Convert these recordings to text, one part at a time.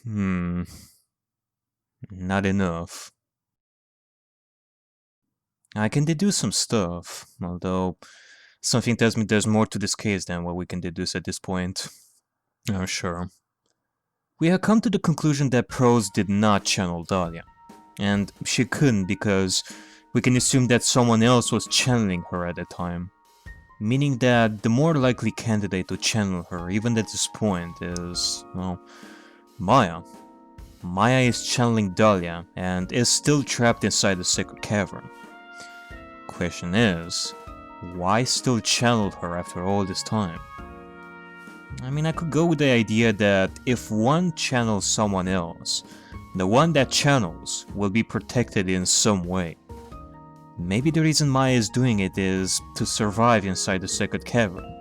Hmm, not enough. I can deduce some stuff, although something tells me there's more to this case than what we can deduce at this point. Oh, sure. We have come to the conclusion that Prose did not channel Dahlia, and she couldn't because we can assume that someone else was channeling her at the time. Meaning that the more likely candidate to channel her, even at this point, is, well, Maya. Maya is channeling Dahlia and is still trapped inside the sacred cavern. Question is, why still channel her after all this time? I mean, I could go with the idea that if one channels someone else, the one that channels will be protected in some way. Maybe the reason Maya is doing it is to survive inside the sacred cavern.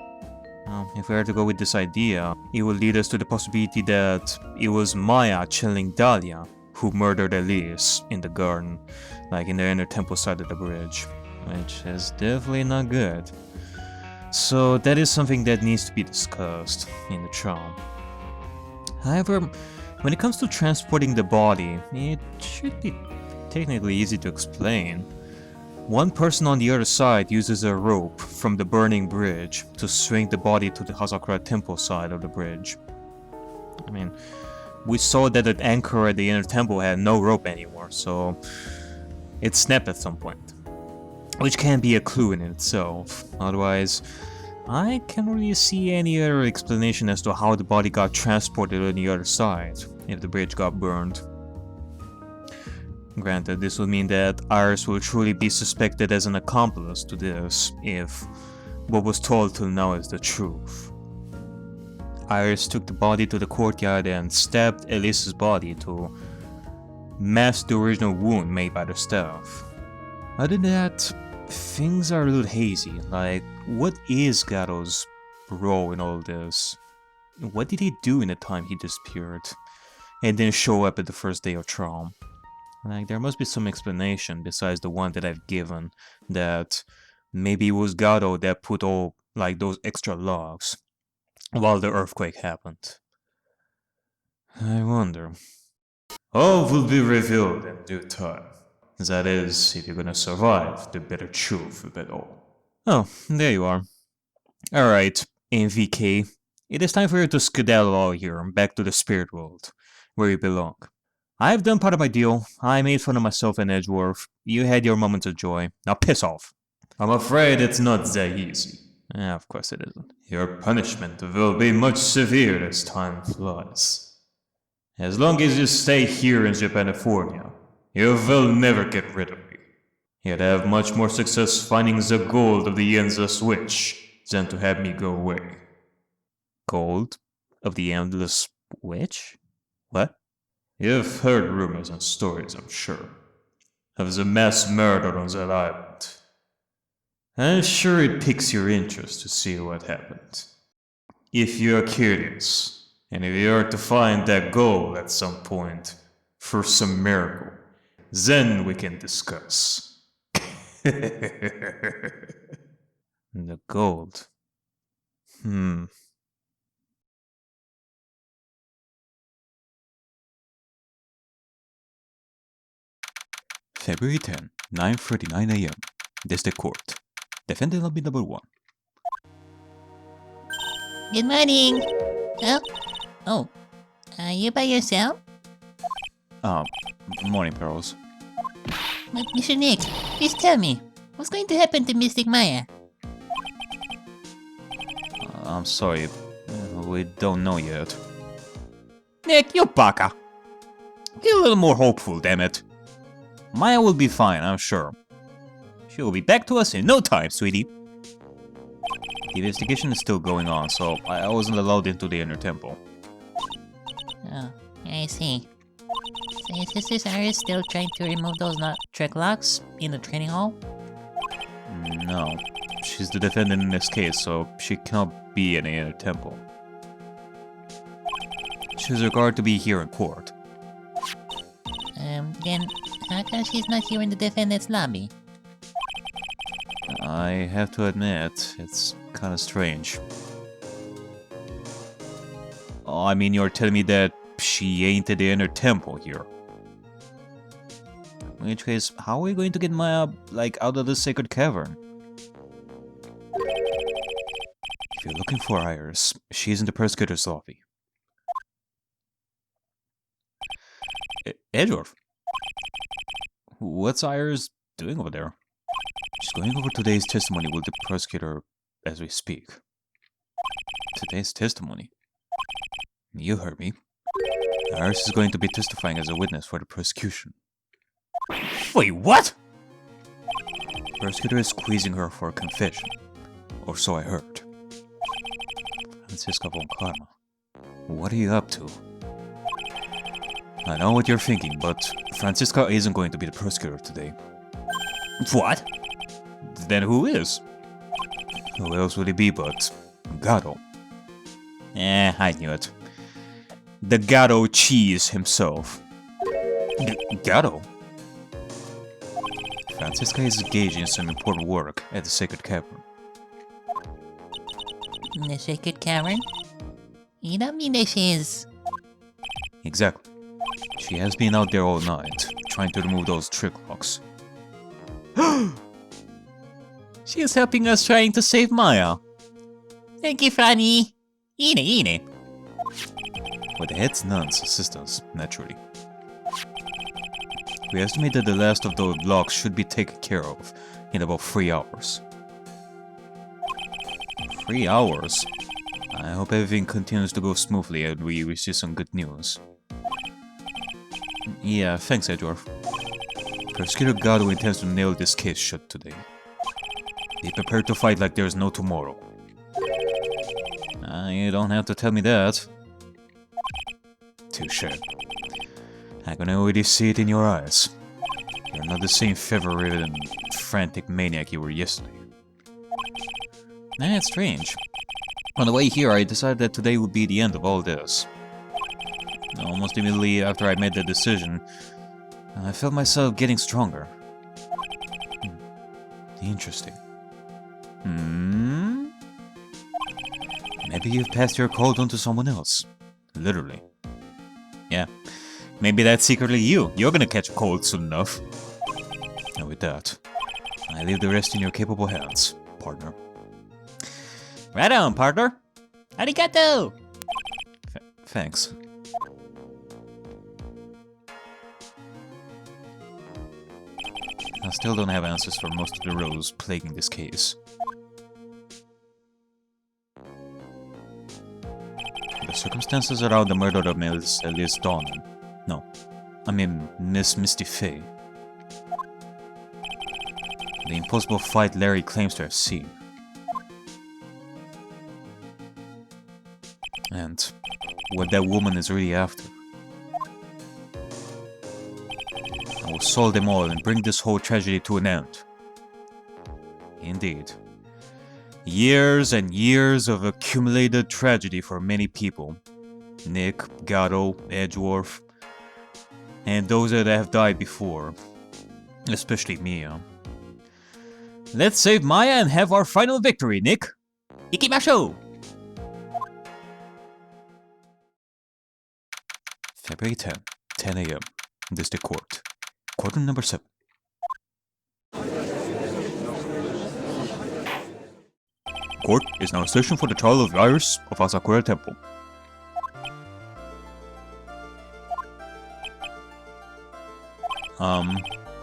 Well, if we are to go with this idea, it will lead us to the possibility that it was Maya channeling Dahlia who murdered Elise in the garden, like in the inner temple side of the bridge, which is definitely not good. So that is something that needs to be discussed in the trial. However, when it comes to transporting the body, it should be technically easy to explain. One person on the other side uses a rope from the burning bridge to swing the body to the Hazakura temple side of the bridge. I mean, we saw that the anchor at the inner temple had no rope anymore, so it snapped at some point. Which can be a clue in itself. Otherwise, I can't really see any other explanation as to how the body got transported on the other side if the bridge got burned. Granted, this would mean that Iris will truly be suspected as an accomplice to this if what was told till now is the truth. Iris took the body to the courtyard and stabbed Elise's body to mask the original wound made by the staff. Other than that, things are a little hazy, like what is Garo's role in all this? What did he do in the time he disappeared and didn't show up at the first day of trial? Like, there must be some explanation besides the one that I've given, that maybe it was Godot that put all, like, those extra logs while the earthquake happened. I wonder. All will be revealed in due time. That is, if you're gonna survive the bitter truth of it all. Oh, there you are. Alright, MVK. It is time for you to skedaddle out here and back to the spirit world, where you belong. I've done part of my deal. I made fun of myself and Edgeworth. You had your moments of joy. Now piss off. I'm afraid it's not that easy. Of course it isn't. Your punishment will be much severe as time flies. As long as you stay here in Japanifornia, you will never get rid of me. You'd have much more success finding the gold of the Endless Witch than to have me go away. Gold of the Endless Witch? What? You've heard rumors and stories, I'm sure, of the mass murder on that island. I'm sure it piques your interest to see what happened. If you are curious, and if you are to find that gold at some point, for some miracle, then we can discuss. The gold. February 10, 9:39 a.m. District Court. Defendant lobby number 1. Good morning. Oh, are you by yourself? Morning, Pearls. But Mr. Nick, please tell me, what's going to happen to Mystic Maya? I'm sorry, we don't know yet. Nick, you baka! Get a little more hopeful, damn it. Maya will be fine, I'm sure. She will be back to us in no time, sweetie. The investigation is still going on, so I wasn't allowed into the inner temple. Oh, I see. So is Sister Iris still trying to remove those trick locks in the training hall? No. She's the defendant in this case, so she cannot be in the inner temple. She's required to be here in court. Then how come she's not here in the defendant's lobby? I have to admit, it's kinda strange. Oh, I mean, you're telling me that she ain't at the inner temple here. In which case, how are we going to get Maya, like, out of the sacred cavern? If you're looking for Iris, she's in the prosecutor's lobby. Edgeworth? What's Iris doing over there? She's going over today's testimony with the prosecutor as we speak. Today's testimony? You heard me. Iris is going to be testifying as a witness for the prosecution. Wait, what? The prosecutor is squeezing her for a confession. Or so I heard. Franziska von Karma, what are you up to? I know what you're thinking, but Franziska isn't going to be the prosecutor today. What? Then who is? Who else would it be but Godot? I knew it. The Godot cheese himself. Godot? Franziska is engaged in some important work at the Sacred Cavern. The Sacred Cavern? You don't mean this is... Exactly. She has been out there all night, trying to remove those trick locks. She is helping us trying to save Maya. Thank you, Franny. Ine. With the head's nun's assistance, naturally. We estimate that the last of those locks should be taken care of in about 3 hours. 3 hours? I hope everything continues to go smoothly and we receive some good news. Yeah, thanks, Edgeworth. Prosecutor Godot intends to nail this case shut today. Be prepared to fight like there's no tomorrow. You don't have to tell me that. Touché. I can already see it in your eyes. You're not the same fever-ridden, frantic maniac you were yesterday. That's strange. On the way here, I decided that today would be the end of all this. Almost immediately after I made the decision, I felt myself getting stronger. Interesting. Maybe you've passed your cold on to someone else. Literally. Yeah. Maybe that's secretly you. You're gonna catch a cold soon enough. And with that, I leave the rest in your capable hands, partner. Right on, partner. Arigato! Thanks. I still don't have answers for most of the rows plaguing this case. The circumstances around the murder of Miss Elise Dawn. No, I mean Miss Misty Faye. The impossible fight Larry claims to have seen. And what that woman is really after. I will solve them all and bring this whole tragedy to an end. Indeed. Years and years of accumulated tragedy for many people. Nick, Godot, Edgeworth, and those that have died before. Especially Mia. Let's save Maya and have our final victory, Nick! Ikimashou! February 10, 10 a.m. District Court. Courtroom number 7. Court is now in session for the trial of Iris of Asakura Temple.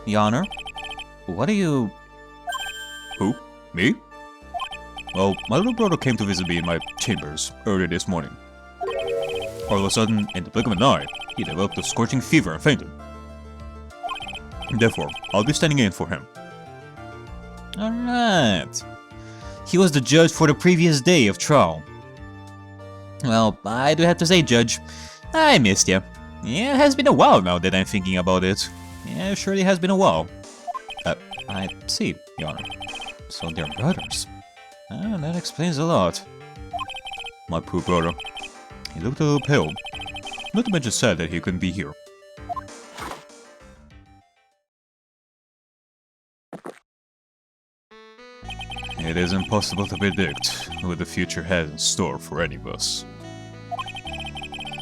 Your Honor? What are you... Who? Me? Well, my little brother came to visit me in my chambers earlier this morning. All of a sudden, in the blink of an eye, he developed a scorching fever and fainted. Therefore, I'll be standing in for him. Alright. He was the judge for the previous day of trial. Well, I do have to say, Judge, I missed you. Yeah, it has been a while now that I'm thinking about it. Yeah, it surely has been a while. I see, Your Honor. So they're brothers. That explains a lot. My poor brother. He looked a little pale. Not to mention sad that he couldn't be here. It is impossible to predict what the future has in store for any of us.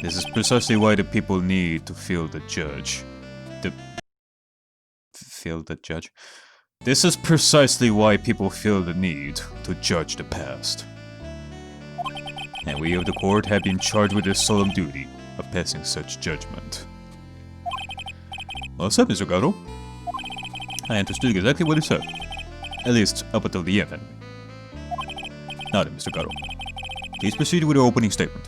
This is precisely why the people need to feel the judge. Feel the judge? This is precisely why people feel the need to judge the past. And we of the court have been charged with the solemn duty of passing such judgment. Well said, Mr. Godot. I understood exactly what he said. At least, up until the end, anyway. Now then, Mr. Godot. Please proceed with your opening statement.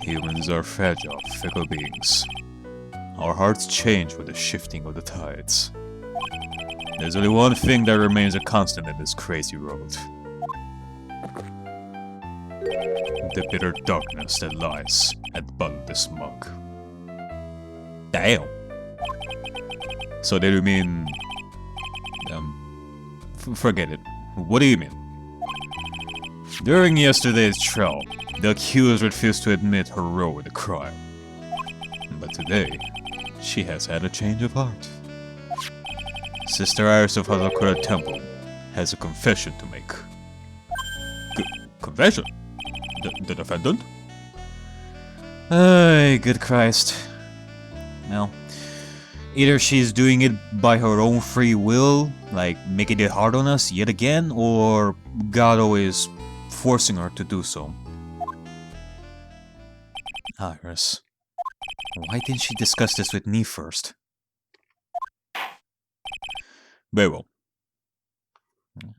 Humans are fragile, fickle beings. Our hearts change with the shifting of the tides. There's only one thing that remains a constant in this crazy world. The bitter darkness that lies at the bottom of this mug. Damn! So did you mean... forget it. What do you mean? During yesterday's trial, the accused refused to admit her role in the crime. But today, she has had a change of heart. Sister Iris of Hazakura Temple has a confession to make. Confession? The defendant? Ay, good Christ. Well, either she's doing it by her own free will, like making it hard on us yet again, or Godot is forcing her to do so. Iris, why didn't she discuss this with me first? Very well.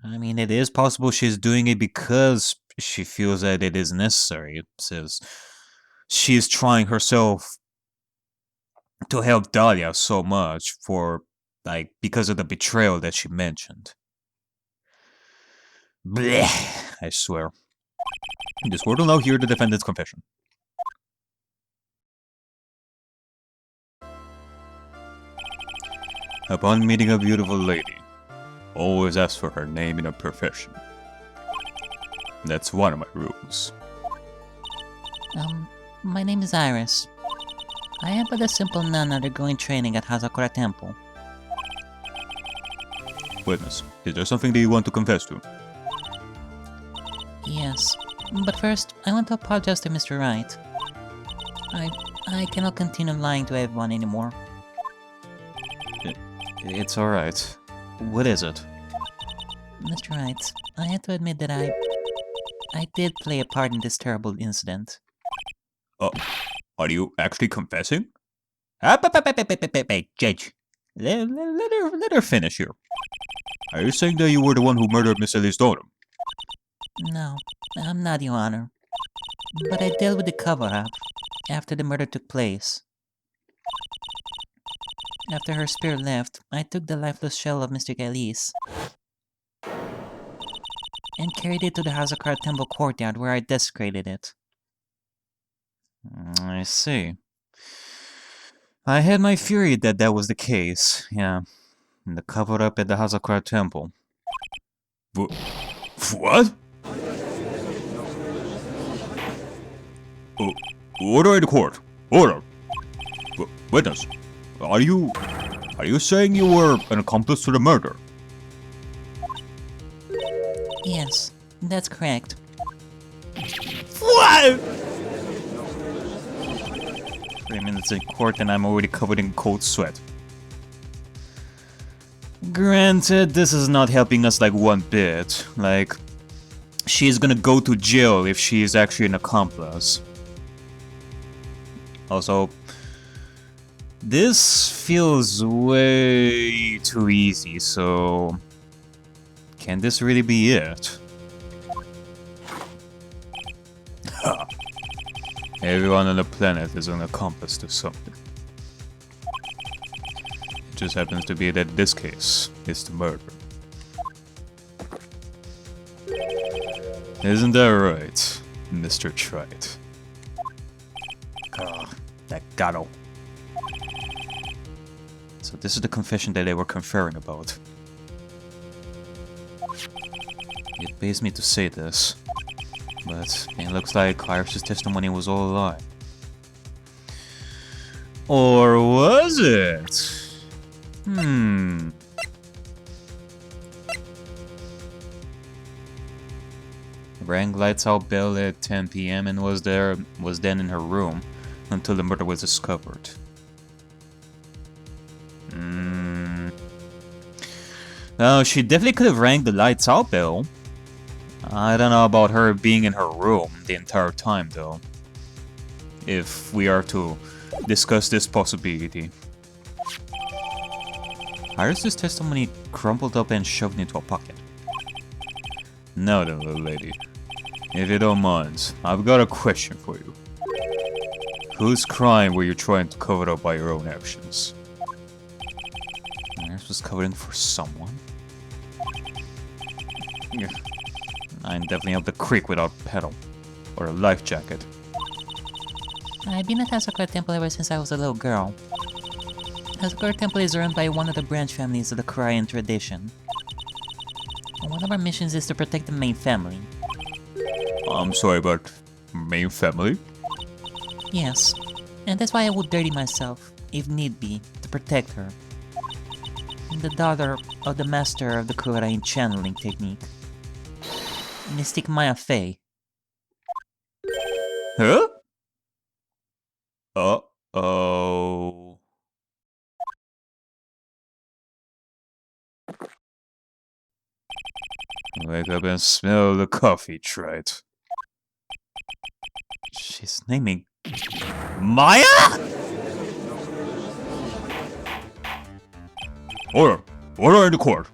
I mean, it is possible she's doing it because she feels that it is necessary, since she's trying herself to help Dahlia so much because of the betrayal that she mentioned. Blech, I swear. This court will now hear the defendant's confession. Upon meeting a beautiful lady, always ask for her name and her profession. That's one of my rules. My name is Iris. I am but a simple nun undergoing training at Hazakura Temple. Witness, is there something that you want to confess to? Yes, but first, I want to apologize to Mr. Wright. I cannot continue lying to everyone anymore. It's alright. What is it? Mr. Wright, I had to admit that I did play a part in this terrible incident. Are you actually confessing? Judge. Let her finish here. Are you saying that you were the one who murdered Miss Ellie's daughter? No, I'm not, Your Honor. But I dealt with the cover-up after the murder took place. After her spirit left, I took the lifeless shell of Mr. Galis and carried it to the Hazakura Temple courtyard where I desecrated it. I see. I had my theory that that was the case, yeah. The cover-up at the Hazakura Temple. What? Order in the court. Order. Witness, are you saying you were an accomplice to the murder? Yes, that's correct. What? 3 minutes in court and I'm already covered in cold sweat. Granted, this is not helping us like one bit. Like, she's gonna go to jail if she is actually an accomplice. Also, this feels way too easy, so... Can this really be it? Everyone on the planet is an accomplice to something. It just happens to be that this case is the murder. Isn't that right, Mr. Trite? That Godot. So this is the confession that they were conferring about. It pains me to say this, but it looks like Iris' testimony was all a lie. Or was it? rang lights out bell at 10 p.m. and was then in her room until the murder was discovered. Now, she definitely could have rang the lights out bell. I don't know about her being in her room the entire time, though. If we are to discuss this possibility. Iris' testimony crumpled up and shoved into a pocket. Now then, little lady. If you don't mind, I've got a question for you. Whose crime were you trying to cover up by your own actions? Iris was covering for someone? I'm definitely up the creek without a pedal. Or a life jacket. I've been at Asakura Temple ever since I was a little girl. Asakura Temple is run by one of the branch families of the Korean tradition. And one of our missions is to protect the main family. I'm sorry, but main family? Yes, and that's why I would dirty myself, if need be, to protect her. I'm the daughter of the master of the Korean channeling technique, Mystic Maya Fey. Huh? Uh-oh. Wake up and smell the coffee, Trite. She's naming... Maya?! Order! Order in the court!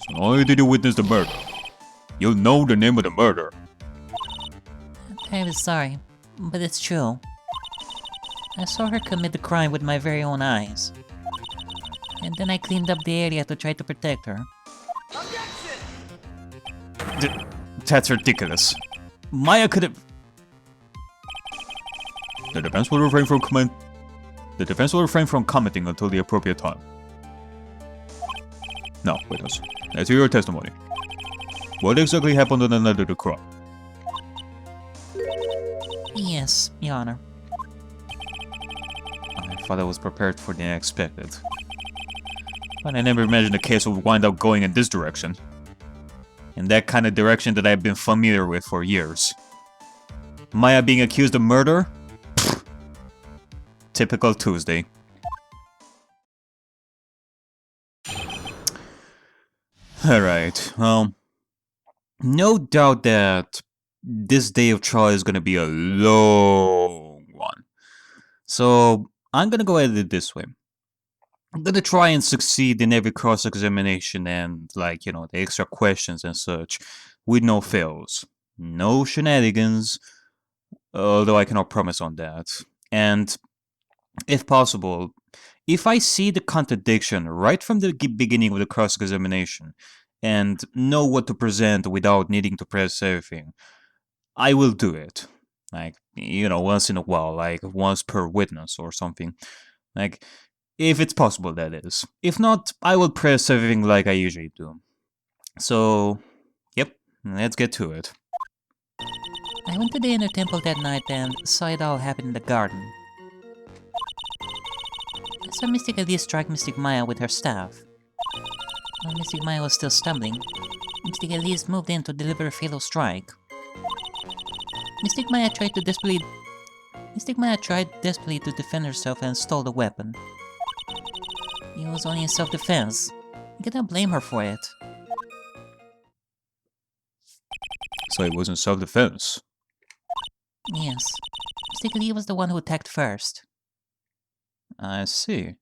So not only did you witness the murder, you'll know the name of the murderer. I'm terribly sorry, but it's true. I saw her commit the crime with my very own eyes. And then I cleaned up the area to try to protect her. That's ridiculous. Maya could have... The defense will refrain from commenting until the appropriate time. Now, witness, let's hear your testimony. What exactly happened on the night of the crime? Yes, Your Honor. I thought I was prepared for the unexpected. But I never imagined the case would wind up going in this direction. In that kind of direction that I've been familiar with for years. Maya being accused of murder? Pfft. Typical Tuesday. Alright, well... No doubt that this day of trial is gonna be a long one. So, I'm gonna go at it this way. I'm gonna try and succeed in every cross-examination and, like, you know, the extra questions and such, with no fails. No shenanigans, although I cannot promise on that. And, if possible, if I see the contradiction right from the beginning of the cross-examination, and know what to present without needing to press everything, I will do it. Like, you know, once in a while, like once per witness or something. Like, if it's possible, that is. If not, I will press everything like I usually do. So, yep, let's get to it. I went to the inner temple that night and saw it all happen in the garden. I saw Mystic Elise strike Mystic Maya with her staff. While Mystic Maya was still stumbling, Mystic Elise moved in to deliver a fatal strike. Mystic Maya tried desperately to defend herself and stole the weapon. It was only in self-defense. You cannot blame her for it. So it wasn't self-defense? Yes. Mystic Elise was the one who attacked first. I see.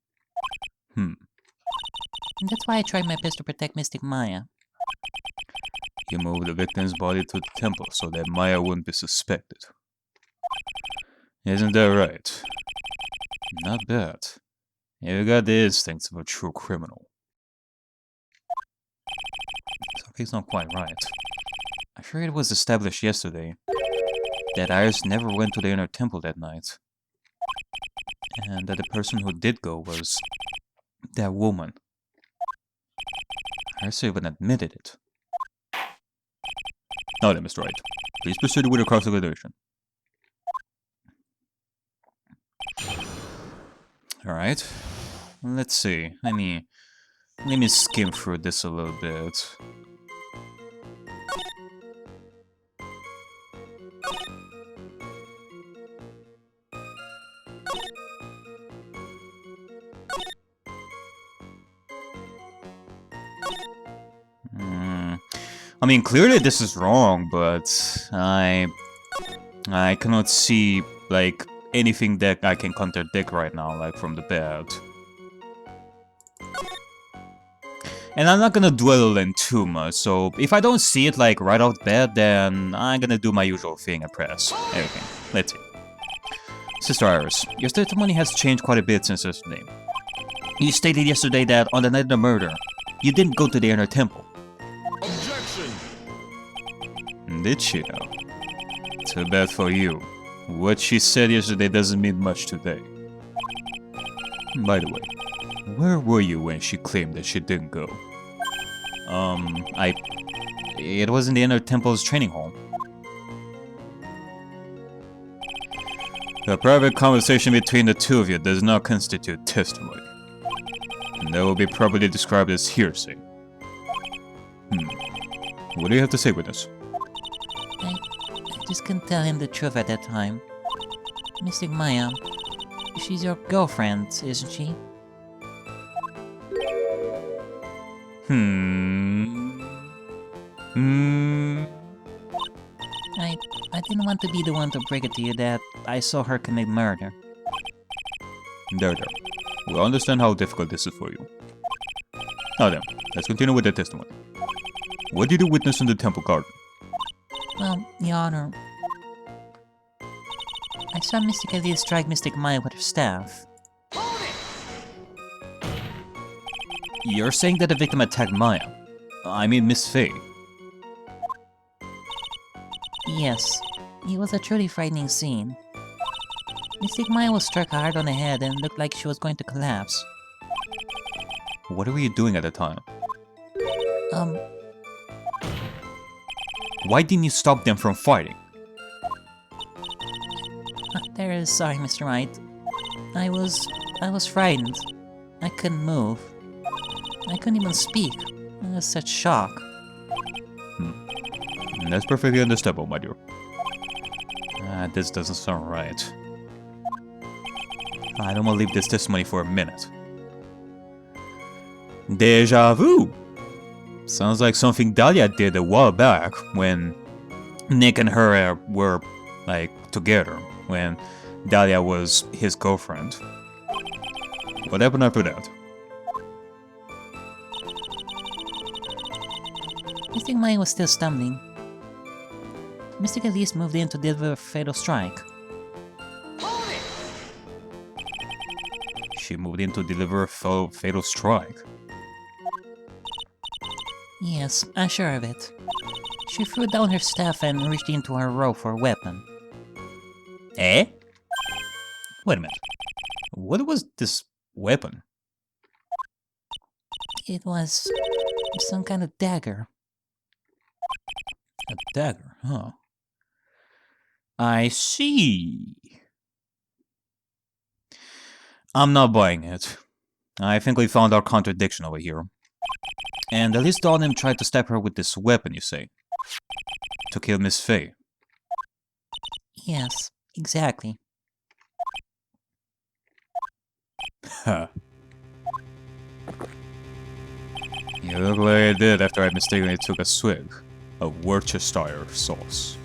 And that's why I tried my best to protect Mystic Maya. You moved the victim's body to the temple so that Maya wouldn't be suspected. Isn't that right? Not bad. You got the instincts of a true criminal. Something's not quite right. I sure it was established yesterday that Iris never went to the inner temple that night. And that the person who did go was that woman. Iris even admitted it. Now then, Mr. Wright, please proceed with the cross-examination. Alright, let's see. Let me skim through this a little bit. I mean, clearly this is wrong, but I cannot see, like, anything that I can contradict right now, like, from the bed. And I'm not gonna dwell in too much, so if I don't see it, like, right off the bat, then I'm gonna do my usual thing and press everything. Let's see. Sister Iris, your testimony has changed quite a bit since yesterday. You stated yesterday that on the night of the murder, you didn't go to the inner temple. Objection! Did she now? Too bad for you. What she said yesterday doesn't mean much today. By the way, where were you when she claimed that she didn't go? It was in the inner temple's training hall. A private conversation between the two of you does not constitute testimony. That will be properly described as hearsay. What do you have to say, witness? I just couldn't tell him the truth at that time. Mystic Maya, she's your girlfriend, isn't she? I didn't want to be the one to break it to you that I saw her commit murder. There. We understand how difficult this is for you. Now then, let's continue with the testimony. What did you witness in the temple garden? Well, Your Honor, I saw Mystic Elite strike Mystic Maya with her staff. You're saying that the victim attacked Maya? I mean Miss Faye. Yes, it was a truly frightening scene. Mystic Maya was struck hard on the head and looked like she was going to collapse. What were you doing at the time? Why didn't you stop them from fighting? Sorry, Mr. Wright. I was frightened. I couldn't move. I couldn't even speak. I was such shock. That's perfectly understandable, my dear. This doesn't sound right. I don't want to leave this testimony for a minute. Deja vu! Sounds like something Dahlia did a while back when Nick and her were, like, together, when Dahlia was his girlfriend. What happened after that? Mystic Maya was still stumbling. Mystic Elise moved in to deliver a fatal strike. She moved in to deliver a fatal strike. Yes, I'm sure of it. She threw down her staff and reached into her robe for a weapon. Eh? Wait a minute. What was this weapon? It was some kind of dagger. A dagger, huh? I see. I'm not buying it. I think we found our contradiction over here. And at least all of them tried to stab her with this weapon, you say? To kill Miss Faye. Yes, exactly. Huh. You look like I did after I mistakenly took a swig of Worcestershire sauce.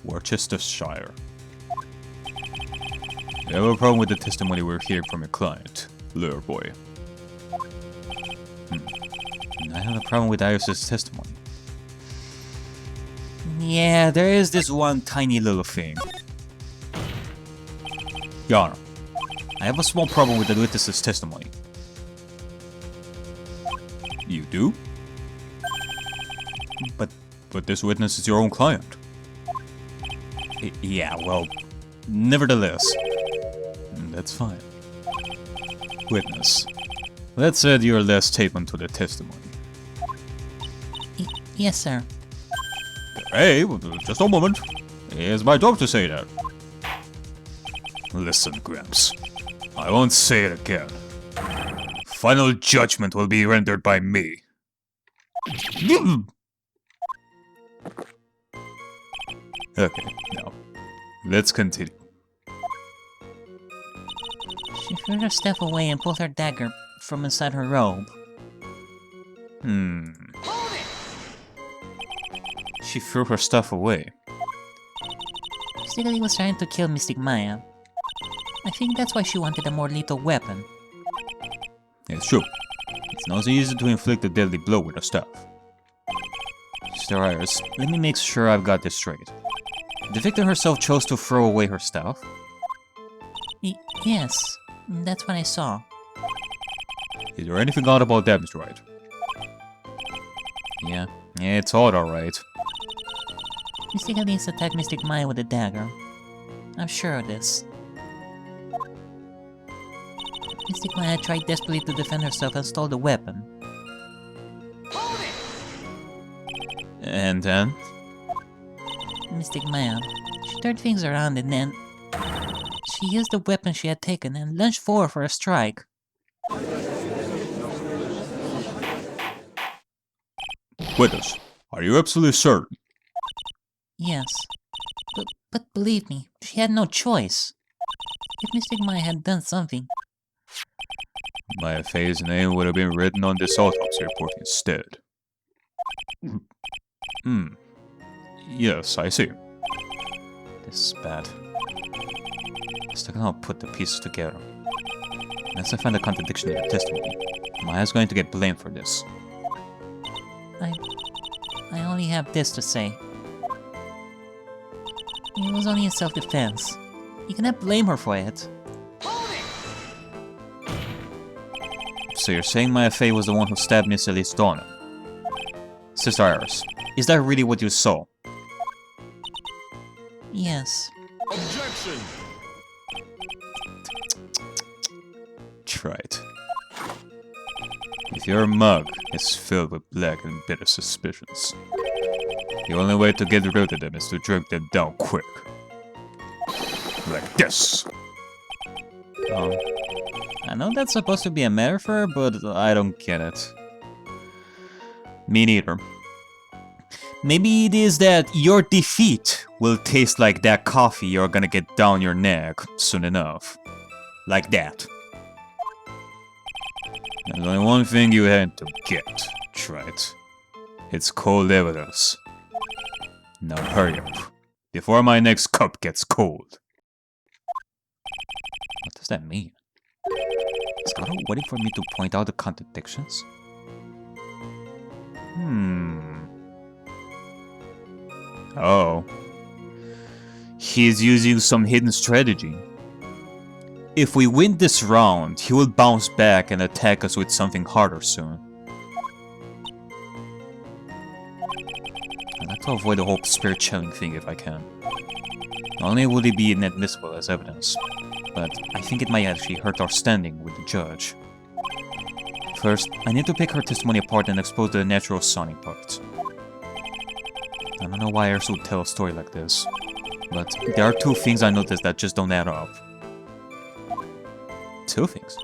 Worcestershire. You have a problem with the testimony we're hearing from your client, lure boy. I have a problem with Iris's testimony. Yeah, there is this one tiny little thing. Your Honor, I have a small problem with the witness's testimony. You do? But this witness is your own client. Yeah, well, nevertheless. That's fine. Witness, let's add your last statement to the testimony. Yes, sir. Hey, just a moment. It's my job to say that. Listen, Gramps. I won't say it again. Final judgment will be rendered by me. Okay, now, let's continue. She threw her staff away and pulled her dagger from inside her robe. she threw her stuff away. Basically was trying to kill Mystic Maya. I think that's why she wanted a more lethal weapon. It's true. It's not so easy to inflict a deadly blow with her stuff. Sister Iris, let me make sure I've got this straight. The victim herself chose to throw away her stuff? Yes, that's what I saw. Is there anything odd about that, Mr. Wright? Yeah, it's odd, alright. Mystic Alice attacked Mystic Maya with a dagger. I'm sure of this. Mystic Maya tried desperately to defend herself and stole the weapon. And then? Mystic Maya, she turned things around and then... she used the weapon she had taken and lunged forward for a strike. Witness, are you absolutely certain? Yes. But believe me, she had no choice. If Mystic Maya had done something... My Faye's name would have been written on this autopsy report instead. Yes, I see. This is bad. Still cannot put the pieces together. Unless I find a contradiction in the testimony, Maya's going to get blamed for this. I only have this to say. It was only in self-defense. You cannot blame her for it. So you're saying Maya Faye was the one who stabbed Miss Elise Donna? Sister Iris, is that really what you saw? Yes. Objection! Try it. If your mug is filled with black and bitter suspicions, the only way to get rid of them is to drink them down quick. Like this! I know that's supposed to be a metaphor, but I don't get it. Me neither. Maybe it is that your defeat will taste like that coffee you're gonna get down your neck soon enough. Like that. There's only one thing you had to get, try it. It's cold evidence. Now hurry up, before my next cup gets cold. What does that mean? Is Godot waiting for me to point out the contradictions? Oh. He's using some hidden strategy. If we win this round, he will bounce back and attack us with something harder soon. I'd like to avoid the whole spirit channeling thing if I can. Not only would it be inadmissible as evidence, but I think it might actually hurt our standing with the judge. First, I need to pick her testimony apart and expose the natural sounding parts. I don't know why Iris would tell a story like this, but there are two things I noticed that just don't add up. Two things?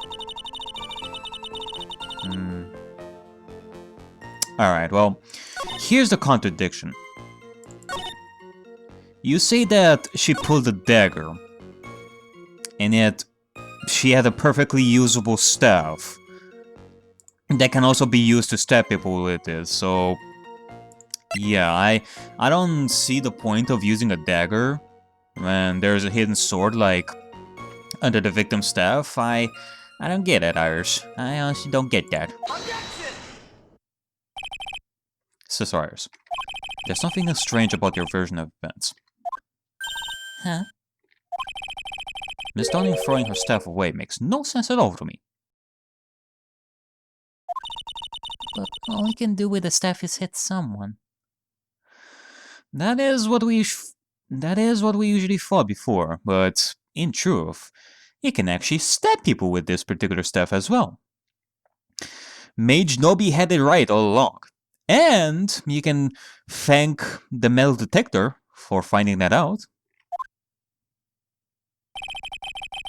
Alright, well, here's the contradiction. You say that she pulled a dagger, and yet she had a perfectly usable staff that can also be used to stab people with it, so... yeah, I don't see the point of using a dagger when there's a hidden sword, like, under the victim's staff. I don't get it, Iris. I honestly don't get that. Sister Iris, there's something strange about your version of events. Huh? Miss Donning throwing her staff away makes no sense at all to me. But all you can do with a staff is hit someone. That is what we usually thought before, but in truth, you can actually stab people with this particular staff as well. Mage Noby had it right all along, and you can thank the metal detector for finding that out.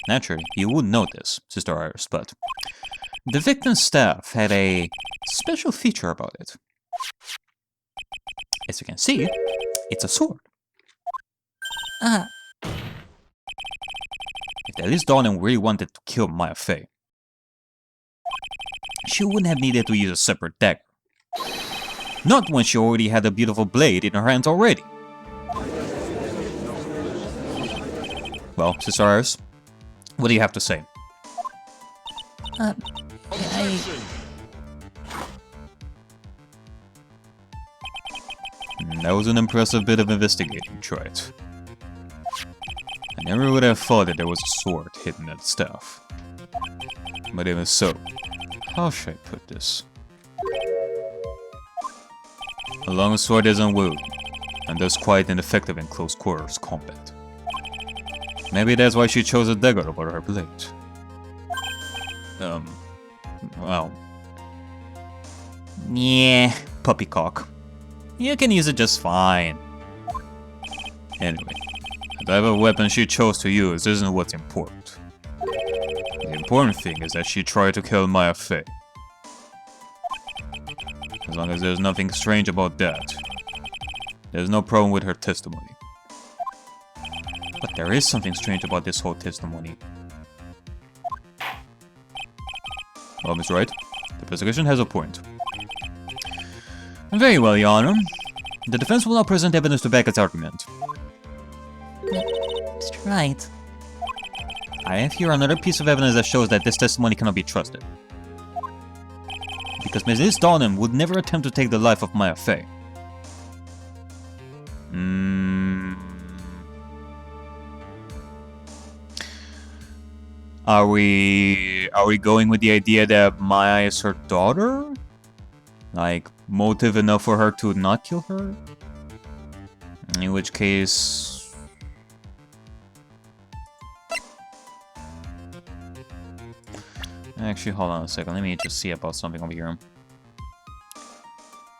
Naturally, you wouldn't know this, Sister Iris, but the victim's staff had a special feature about it. As you can see, it's a sword. Ah, If Elise Donning really wanted to kill Maya Faye, she wouldn't have needed to use a separate dagger. Not when she already had a beautiful blade in her hands already. Well, Sister Iris, what do you have to say? Objection! That was an impressive bit of investigating, Tried. I never would have thought that there was a sword hidden in the staff. But even so, how should I put this? A long sword is unwieldy, and thus quite ineffective in close quarters combat. Maybe that's why she chose a dagger over her blade. Well. Yeah, puppycock. You can use it just fine. Anyway, the type of weapon she chose to use isn't what's important. The important thing is that she tried to kill Maya Fey. As long as there's nothing strange about that, there's no problem with her testimony. But there is something strange about this whole testimony. Well, Miss Wright, the prosecution has a point. Very well, Your Honor. The defense will now present evidence to back its argument. Mr. Wright. I have here another piece of evidence that shows that this testimony cannot be trusted. Because Mrs. Donham would never attempt to take the life of Maya Fey. Are we going with the idea that Maya is her daughter? Like, motive enough for her to not kill her? In which case... Actually, hold on a second, let me just see about something over here.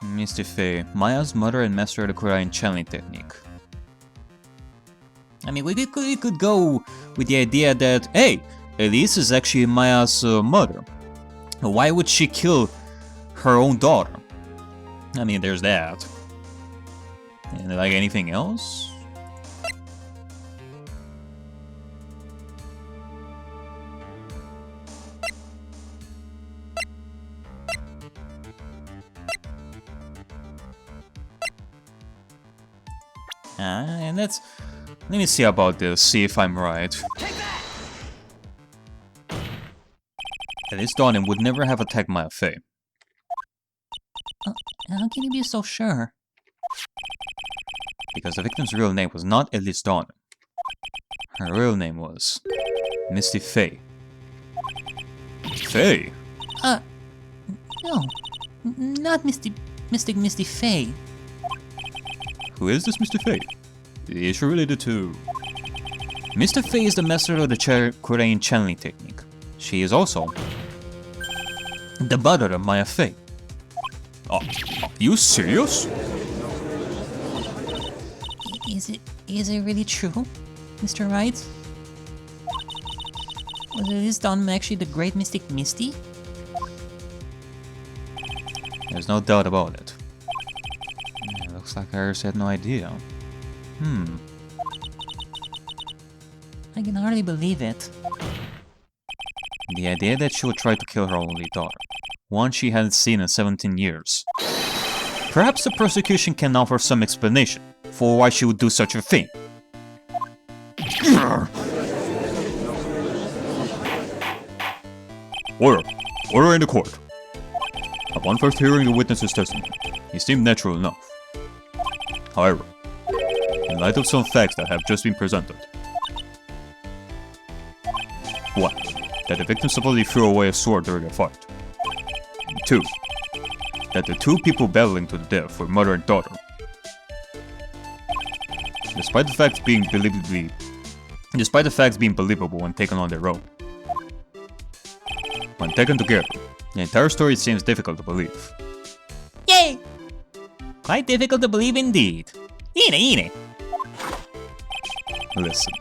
Misty Fey, Maya's mother and master of the Korean channeling technique. I mean, we could go with the idea that, hey, Elise is actually Maya's mother. Why would she kill her own daughter? I mean, there's that. And like anything else? And let me see about this, see if I'm right. Elise Donham would never have attacked Maya Fey. How can you be so sure? Because the victim's real name was not Elise Donham. Her real name was Misty Fey. Fey? No. Not Misty Fey. Who is this Mr. Fey? Is she related to... Mr. Fey is the master of the Korean channeling technique. She is also the mother of Maya Fey. Are you serious? Is it really true, Mr. Wright? Was Elise Donham actually the great mystic Misty? There's no doubt about it. Looks like Iris had no idea. I can hardly believe it. The idea that she would try to kill her only daughter, one she hadn't seen in 17 years. Perhaps the prosecution can offer some explanation for why she would do such a thing. Order! Order in the court! Upon first hearing the witness's testimony, he seemed natural enough. However, in light of some facts that have just been presented, 1. That the victim supposedly threw away a sword during a fight. 2. That the two people battling to the death were mother and daughter. Despite the facts being believable when taken on their own. When taken together, the entire story seems difficult to believe. Yay! Quite difficult to believe indeed. Ine! Listen,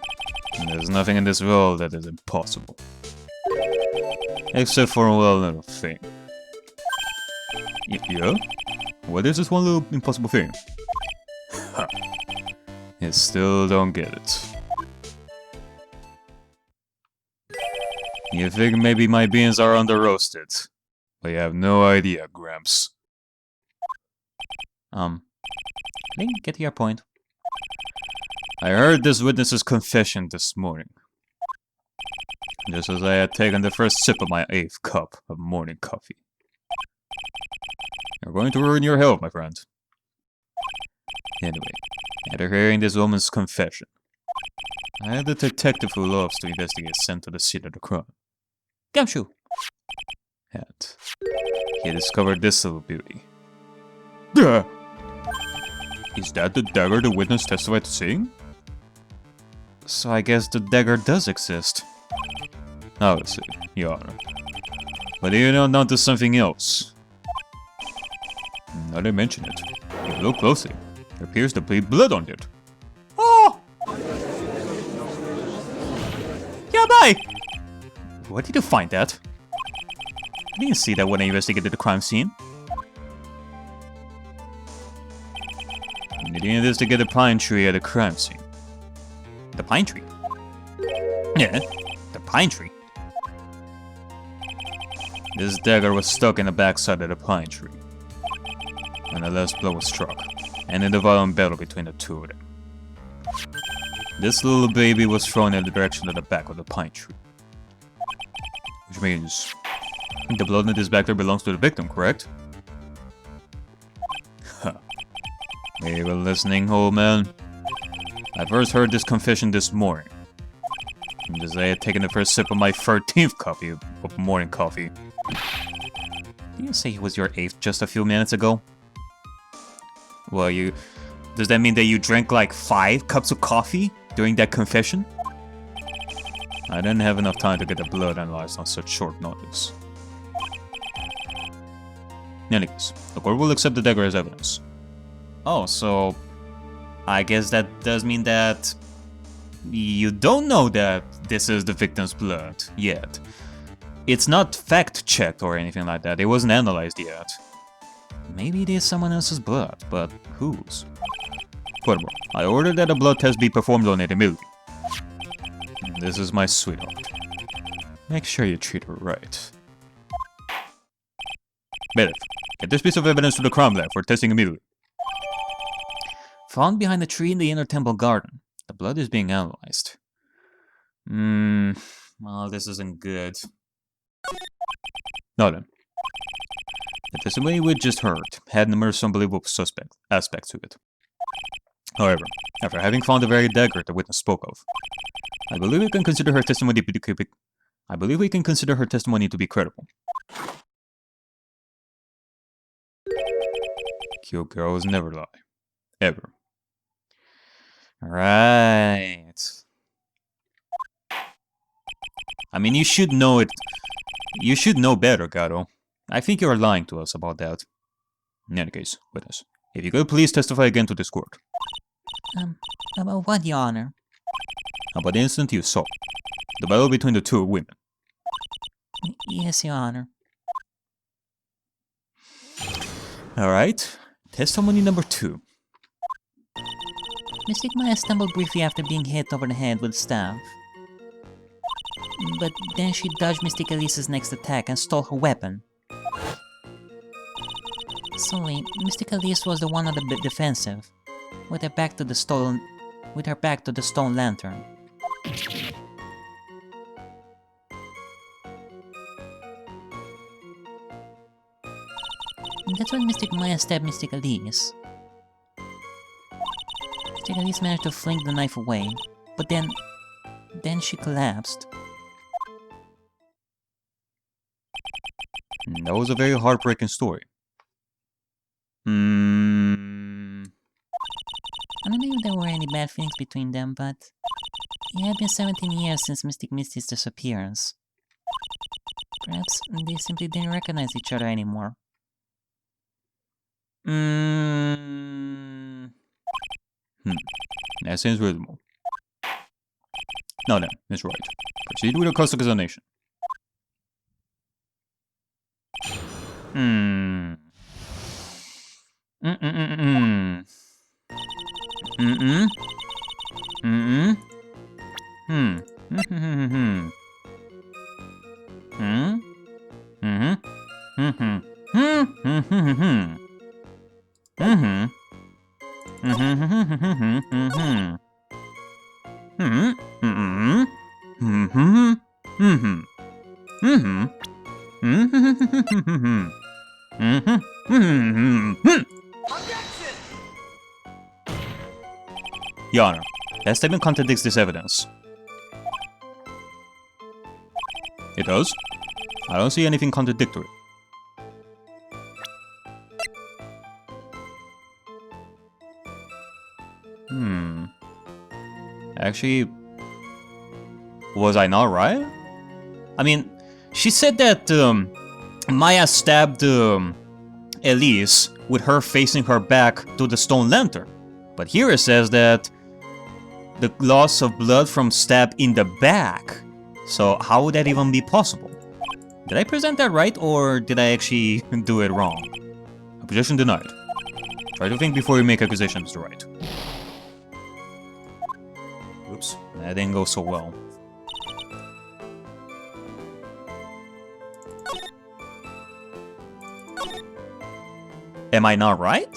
there's nothing in this world that is impossible. Except for one little thing. Yeah? What is this one little impossible thing? You still don't get it. You think maybe my beans are under roasted, but you have no idea, Gramps. Link, get to your point. I heard this witness's confession this morning. Just as I had taken the first sip of my 8th cup of morning coffee. You're going to ruin your health, my friend. Anyway, after hearing this woman's confession, I had the detective who loves to investigate sent to the scene of the crime. Gumshoe! And he discovered this little beauty. Duh! Is that the dagger the witness testified to seeing? So I guess the dagger does exist. Obviously, Your Honor. But you know, now to something else. Now they mention it. If you look closely, there appears to be blood on it. Oh! Yabai! Where did you find that? I didn't see that when I investigated the crime scene. You didn't investigate the pine tree at the crime scene. The pine tree? Yeah, the pine tree. This dagger was stuck in the backside of the pine tree when the last blow was struck, and in the violent battle between the two of them. This little baby was thrown in the direction of the back of the pine tree. Which means the blood in this back there belongs to the victim, correct? Huh. You were listening, old man? I first heard this confession this morning. As I had taken the first sip of my 13th cup of morning coffee. Did you say it was your 8th just a few minutes ago? Well, does that mean that you drank like 5 cups of coffee during that confession? I didn't have enough time to get the blood analyzed on such short notice. In any case, the court will accept the dagger as evidence. Oh, so I guess that does mean that you don't know that this is the victim's blood yet. It's not fact-checked or anything like that. It wasn't analyzed yet. Maybe it is someone else's blood, but whose? Furthermore, I ordered that a blood test be performed on it immediately. This is my sweetheart. Make sure you treat her right. Bailiff, get this piece of evidence to the crime lab for testing immediately. Found behind a tree in the inner temple garden. The blood is being analyzed. Well, this isn't good. Now then. The testimony we just heard had numerous unbelievable aspects to it. However, after having found the very dagger the witness spoke of, I believe we can consider her testimony to be credible. Cute girls never lie. Ever. Right. I mean, you should know it. You should know better, Gato. I think you are lying to us about that. In any case, witness, if you could please testify again to this court. About what, Your Honor? About the incident you saw. The battle between the two women. Yes, Your Honor. Alright. Testimony number 2. Mystic Maya stumbled briefly after being hit over the head with a staff. But then she dodged Mystic Elise's next attack and stole her weapon. Suddenly, Mystic Elise was the one on the defensive, with her back to the stone lantern. That's when Mystic Maya stabbed Mystic Elise. Mystic Elise managed to fling the knife away, but then she collapsed. That was a very heartbreaking story. I don't know if there were any bad feelings between them, but it had been 17 years since Mystic Misty's disappearance. Perhaps they simply didn't recognize each other anymore. That seems reasonable. Now then, Miss Wright, proceed with your cross-examination. Mm-hmm. Mm-hmm. Mm-hmm. Mm-hmm. Mm-hmm. Mm-hmm. Mm-hmm. Mm-hmm. Mm-hmm. Mm-hmm. Your Honor, that statement contradicts this evidence. It does? I don't see anything contradictory. Actually, was I not right? I mean, she said that Maya stabbed Elise with her facing her back to the stone lantern. But here it says that the loss of blood from stab in the back. So how would that even be possible? Did I present that right, or did I actually do it wrong? Objection denied. Try to think before you make accusations, Mr. Wright. Oops, that didn't go so well. Am I not right?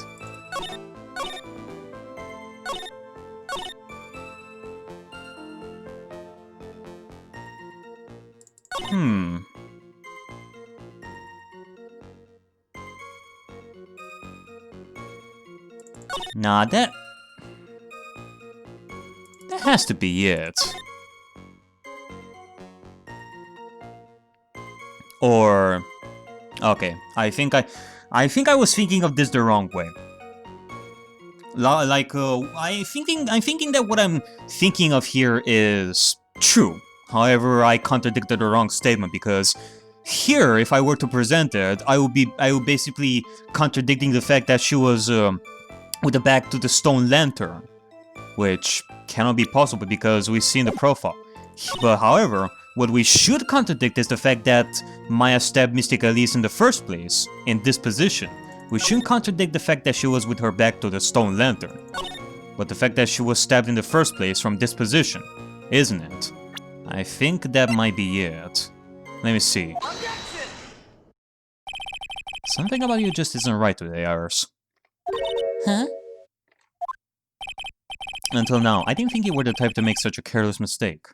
Nah, that has to be it. Or okay, I think I was thinking of this the wrong way. I'm thinking that what I'm thinking of here is true. However, I contradicted the wrong statement because here, if I were to present it, I would basically contradicting the fact that she was with the back to the stone lantern, which cannot be possible because we see in the profile. But however, what we should contradict is the fact that Maya stabbed Mystic Elise in the first place, in this position. We shouldn't contradict the fact that she was with her back to the stone lantern, but the fact that she was stabbed in the first place from this position, isn't it? I think that might be it. Let me see. Something about you just isn't right today, Iris. Huh? Until now, I didn't think you were the type to make such a careless mistake.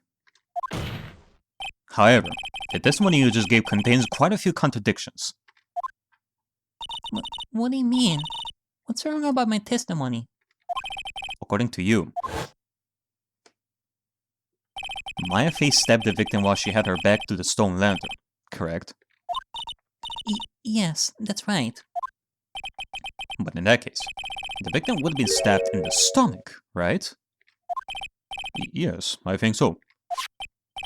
However, the testimony you just gave contains quite a few contradictions. What do you mean? What's wrong about my testimony? According to you, Maya Face stabbed the victim while she had her back to the stone lantern, correct? Yes, that's right. But in that case, the victim would have been stabbed in the stomach, right? Yes, I think so.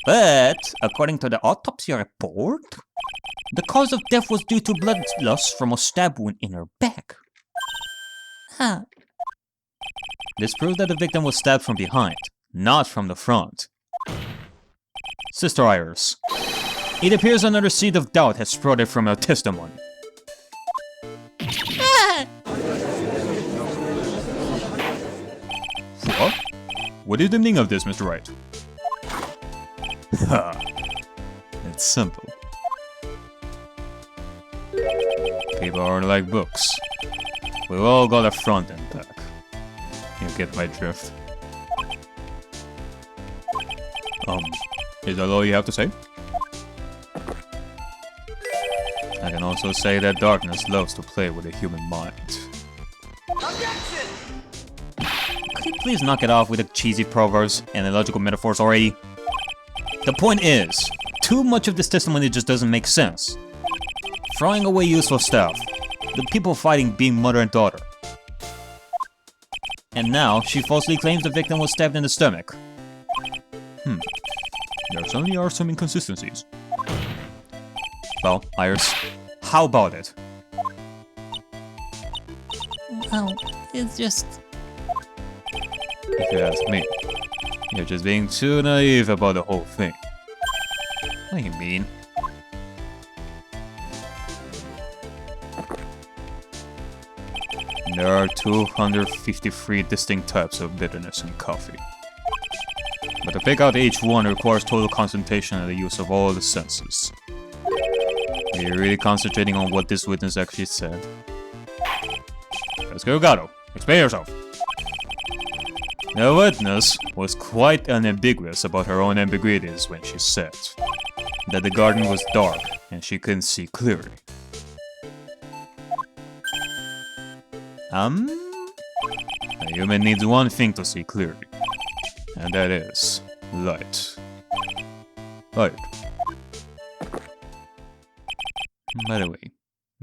But, according to the autopsy report, the cause of death was due to blood loss from a stab wound in her back. Huh. This proves that the victim was stabbed from behind, not from the front. Sister Iris, it appears another seed of doubt has sprouted from your testimony. What? What is the meaning of this, Mr. Wright? Ha! It's simple. People aren't like books. We've all got a front and back. You get my drift. Is that all you have to say? I can also say that darkness loves to play with the human mind. Could you please knock it off with the cheesy proverbs and illogical metaphors already? The point is, too much of this testimony just doesn't make sense. Throwing away useful stuff. The people fighting being mother and daughter. And now, she falsely claims the victim was stabbed in the stomach. There certainly are some inconsistencies. Well, Iris, how about it? Well, it's just... If you ask me, you're just being too naive about the whole thing. What do you mean? There are 253 distinct types of bitterness in coffee. But to pick out each one requires total concentration and the use of all the senses. Are you really concentrating on what this witness actually said? That's Let's go, Godot. Explain yourself. The witness was quite unambiguous about her own ambiguities when she said that the garden was dark and she couldn't see clearly. A human needs one thing to see clearly, and that is light. Light. By the way,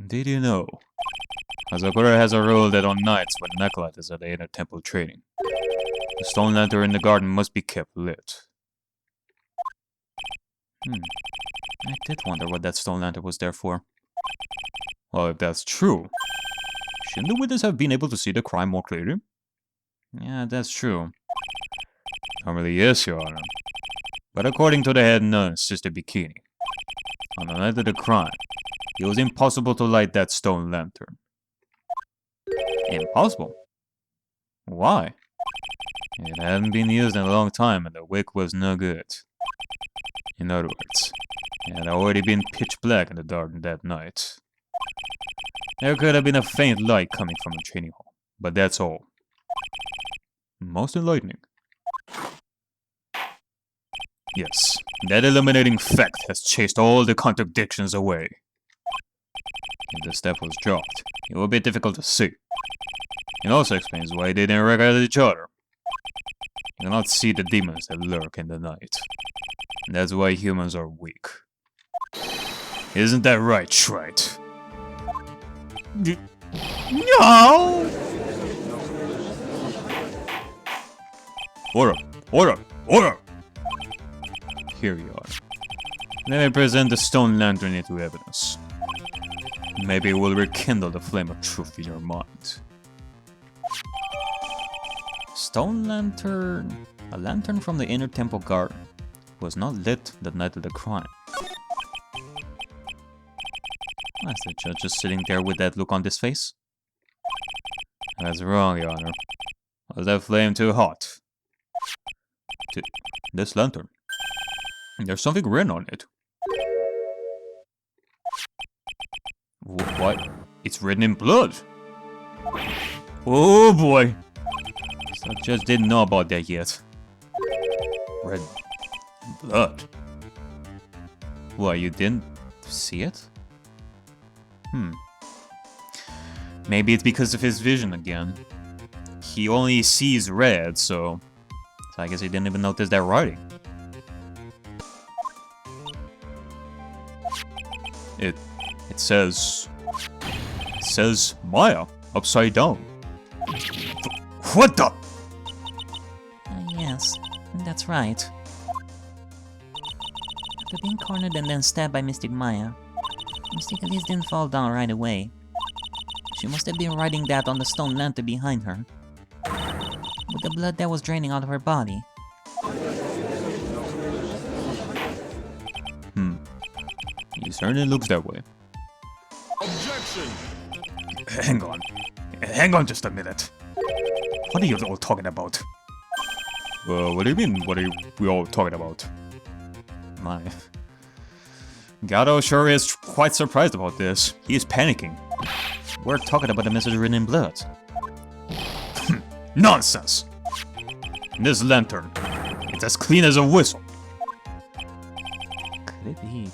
did you know Hazakura has a rule that on nights when Mechlight is at the inner temple training, the stone lantern in the garden must be kept lit? I did wonder what that stone lantern was there for. Well, if that's true, shouldn't the witness have been able to see the crime more clearly? Yeah, that's true. Normally yes, Your Honor. But according to the head nurse, Sister Bikini, on the night of the crime, it was impossible to light that stone lantern. Impossible? Why? It hadn't been used in a long time and the wick was no good. In other words, it had already been pitch black in the garden that night. There could have been a faint light coming from the training hall, but that's all. Most enlightening. Yes, that illuminating fact has chased all the contradictions away. If the step was dropped, it would be difficult to see. It also explains why they didn't recognize each other. You cannot see the demons that lurk in the night. That's why humans are weak. Isn't that right, Shrite? No! Order! Order! Order! Here you are. Let me present the stone lantern into evidence. Maybe it will rekindle the flame of truth in your mind. Stone lantern... A lantern from the inner temple garden was not lit the night of the crime. Why is the judge just sitting there with that look on his face? That's wrong, Your Honor. Was that flame too hot? This lantern. There's something written on it. What? It's written in blood. Oh boy. So I just didn't know about that yet. Red blood. What, you didn't see it? Maybe it's because of his vision again. He only sees red, so I guess he didn't even notice that writing. It says Maya upside down. What the? Yes, that's right. After being cornered and then stabbed by Mystic Maya, Mystic Elise didn't fall down right away. She must have been writing that on the stone lantern behind her, with the blood that was draining out of her body. It certainly looks that way. Objection! Hang on just a minute. What are you all talking about? What do you mean, what are we all talking about? My... Godot sure is quite surprised about this. He is panicking. We're talking about the message written in blood. Nonsense! This lantern, it's as clean as a whistle. Could it be...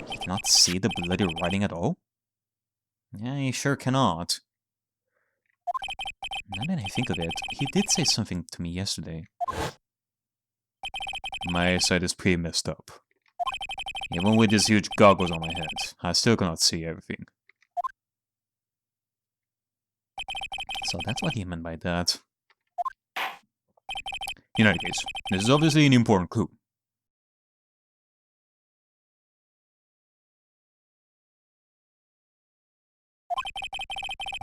He cannot see the bloody writing at all? Yeah, he sure cannot. Now that I think of it, he did say something to me yesterday. My eyesight is pretty messed up. Even with these huge goggles on my head, I still cannot see everything. So that's what he meant by that. In any case, this is obviously an important clue.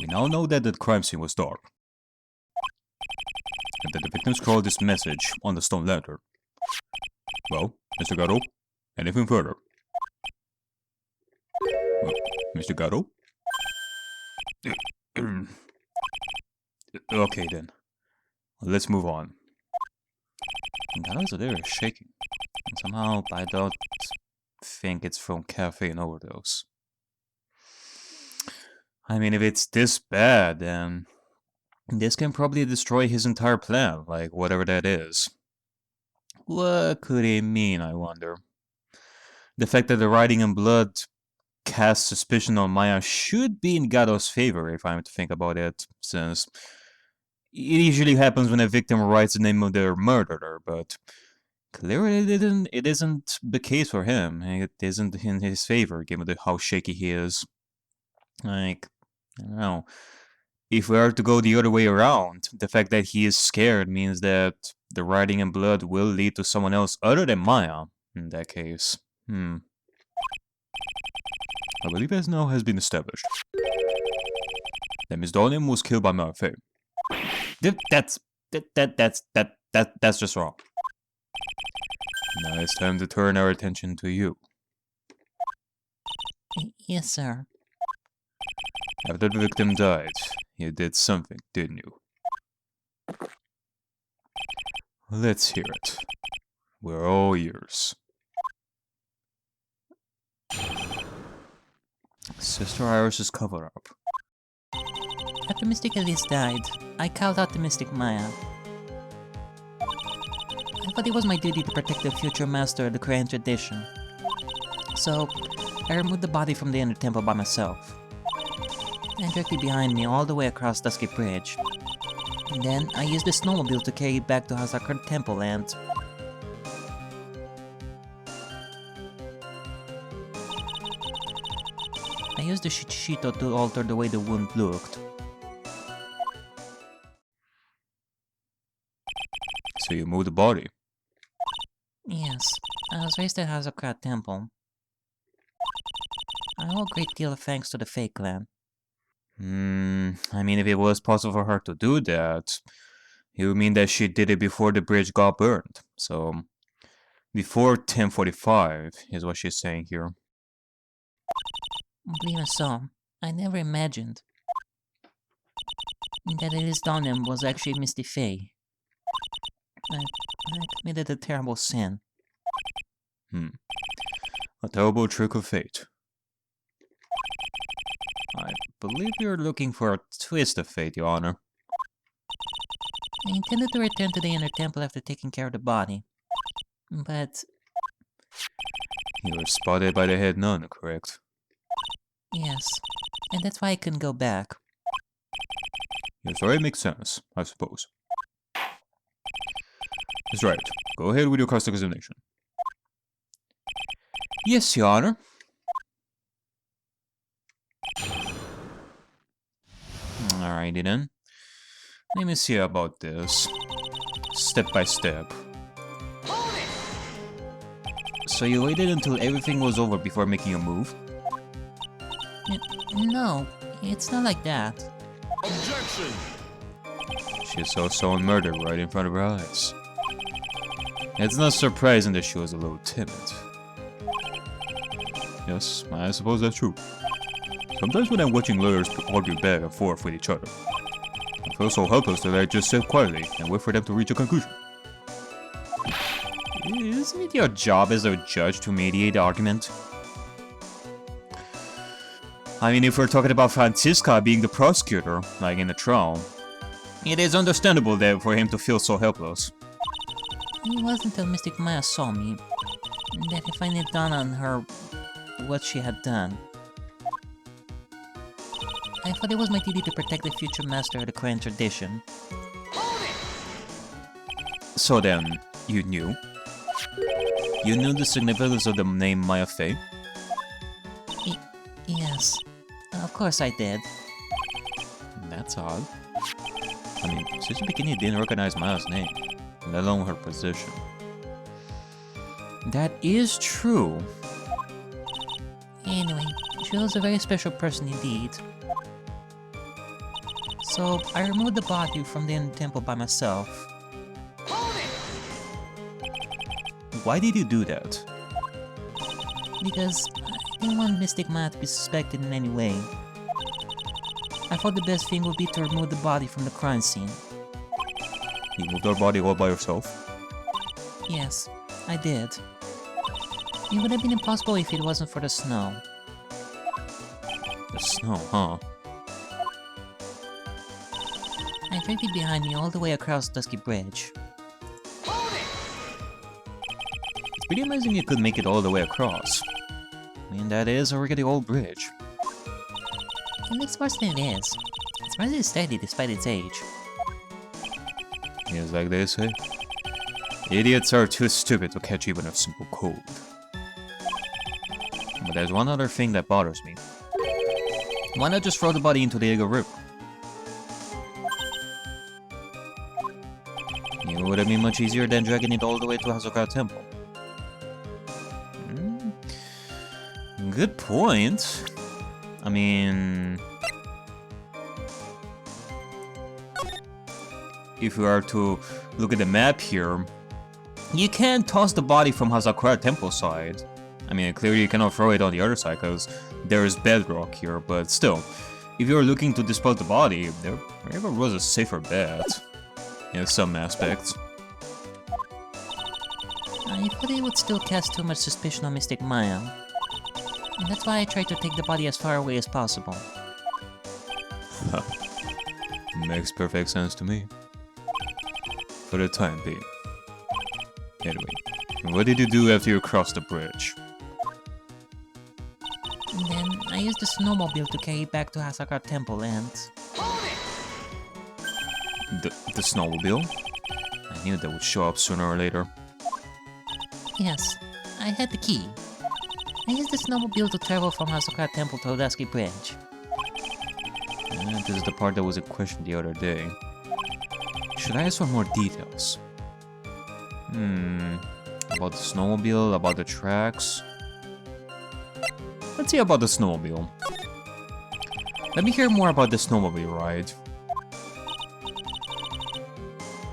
We now know that the crime scene was dark, and that the victim scrawled this message on the stone lantern. Well, Mr. Godot, anything further? Well, Mr. Godot? Okay then, let's move on. Godot's there is shaking, and somehow I don't think it's from caffeine overdose. I mean, if it's this bad, then this can probably destroy his entire plan, like whatever that is. What could it mean, I wonder? The fact that the writing in blood casts suspicion on Maya should be in Godot's favor, if I'm to think about it, since it usually happens when a victim writes the name of their murderer, but clearly it isn't the case for him. It isn't in his favor, given how shaky he is. Like, I don't know. If we are to go the other way around, the fact that he is scared means that the writing in blood will lead to someone else other than Maya, in that case. I believe as now has been established that Miss Darling was killed by Maya Fey. That's just wrong. Now it's time to turn our attention to you. Yes, sir. After the victim died, you did something, didn't you? Let's hear it. We're all ears. Sister Iris's cover-up. After Mystic Elise died, I called out the Mystic Maya. I thought it was my duty to protect the future master of the Korean tradition. So, I removed the body from the inner temple by myself. And directly behind me all the way across Dusky Bridge. And then, I used the snowmobile to carry it back to Hazakura Temple and... I used the Shichishito to alter the way the wound looked. So you moved the body. Yes, I was raised at Hazakura Temple. I owe a great deal of thanks to the Fey clan. I mean, if it was possible for her to do that, it would mean that she did it before the bridge got burned. So, before 1045 is what she's saying here. Even so, I never imagined that Elise Donham was actually Misty Fey. I committed a terrible sin. A terrible trick of fate. I believe you're looking for a twist of fate, Your Honor. I intended to return to the inner temple after taking care of the body. But... You were spotted by the head nun, correct? yes, and that's why I couldn't go back. Yes, well, it makes sense, I suppose. That's right. Go ahead with your cross-examination. Yes, Your Honor. Alrighty then. Let me see about this. Step by step. So you waited until everything was over before making a move? No, it's not like that. Objection! She saw someone murdered right in front of her eyes. It's not surprising that she was a little timid. Yes, I suppose that's true. Sometimes when I'm watching lawyers argue back and forth with each other, I feel so helpless that I just sit quietly and wait for them to reach a conclusion. Isn't it your job as a judge to mediate the argument? I mean, if we're talking about Francisca being the prosecutor, like in the trial, it is understandable that for him to feel so helpless. It wasn't until Mystic Maya saw me that it finally dawned on her what she had done. I thought it was my duty to protect the future master of the Korean tradition. So then, you knew? You knew the significance of the name Maya Fey? Yes, of course I did. That's odd. I mean, since the beginning you didn't recognize Maya's name, let alone her position. That is true. Anyway, she was a very special person indeed. So, I removed the body from the inner temple by myself. Why did you do that? Because I didn't want Mystic Maya to be suspected in any way. I thought the best thing would be to remove the body from the crime scene. You moved her body all by yourself? Yes, I did. It would have been impossible if it wasn't for the snow. The snow, huh? I dragged it behind me all the way across Dusky Bridge. It's pretty amazing you could make it all the way across. I mean, that is a really old bridge. It looks worse than it is. It's rather steady despite its age. Yes, like they say. Idiots are too stupid to catch even a simple cold. But there's one other thing that bothers me. Why not just throw the body into the Eagle River? It would have been much easier than dragging it all the way to Hazuka Temple. Good point. I mean... if we are to look at the map here, you can toss the body from Hazakura Temple side. I mean, clearly you cannot throw it on the other side because there is bedrock here, but still, if you're looking to dispose the body, there was a safer bet in some aspects. I thought it would still cast too much suspicion on Mystic Maya. And that's why I tried to take the body as far away as possible. Makes perfect sense to me. For the time being. Anyway, what did you do after you crossed the bridge? And then I used the snowmobile to carry it back to Hasakura Temple and... The snowmobile? I knew that would show up sooner or later. Yes, I had the key. I used the snowmobile to travel from Hasakura Temple to Dusky Bridge. This is the part that was in question the other day. Should I ask for more details? About the snowmobile, about the tracks? Let's see about the snowmobile. Let me hear more about the snowmobile ride.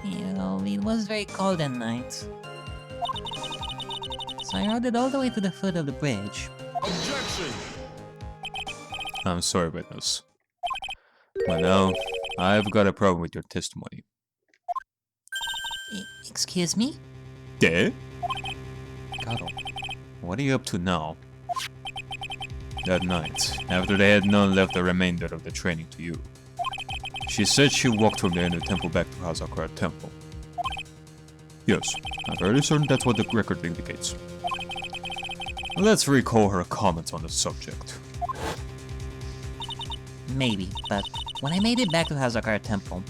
You know, it was very cold at night. So I rode it all the way to the foot of the bridge. Objection! I'm sorry, witness. But now, I've got a problem with your testimony. Excuse me? Yeah? Godot, what are you up to now? That night, after they had none left the remainder of the training to you, she said she walked from the end of the temple back to Hazakura Temple. Yes, I'm fairly certain that's what the record indicates. Let's recall her comments on the subject. Maybe, but when I made it back to Hazakura Temple,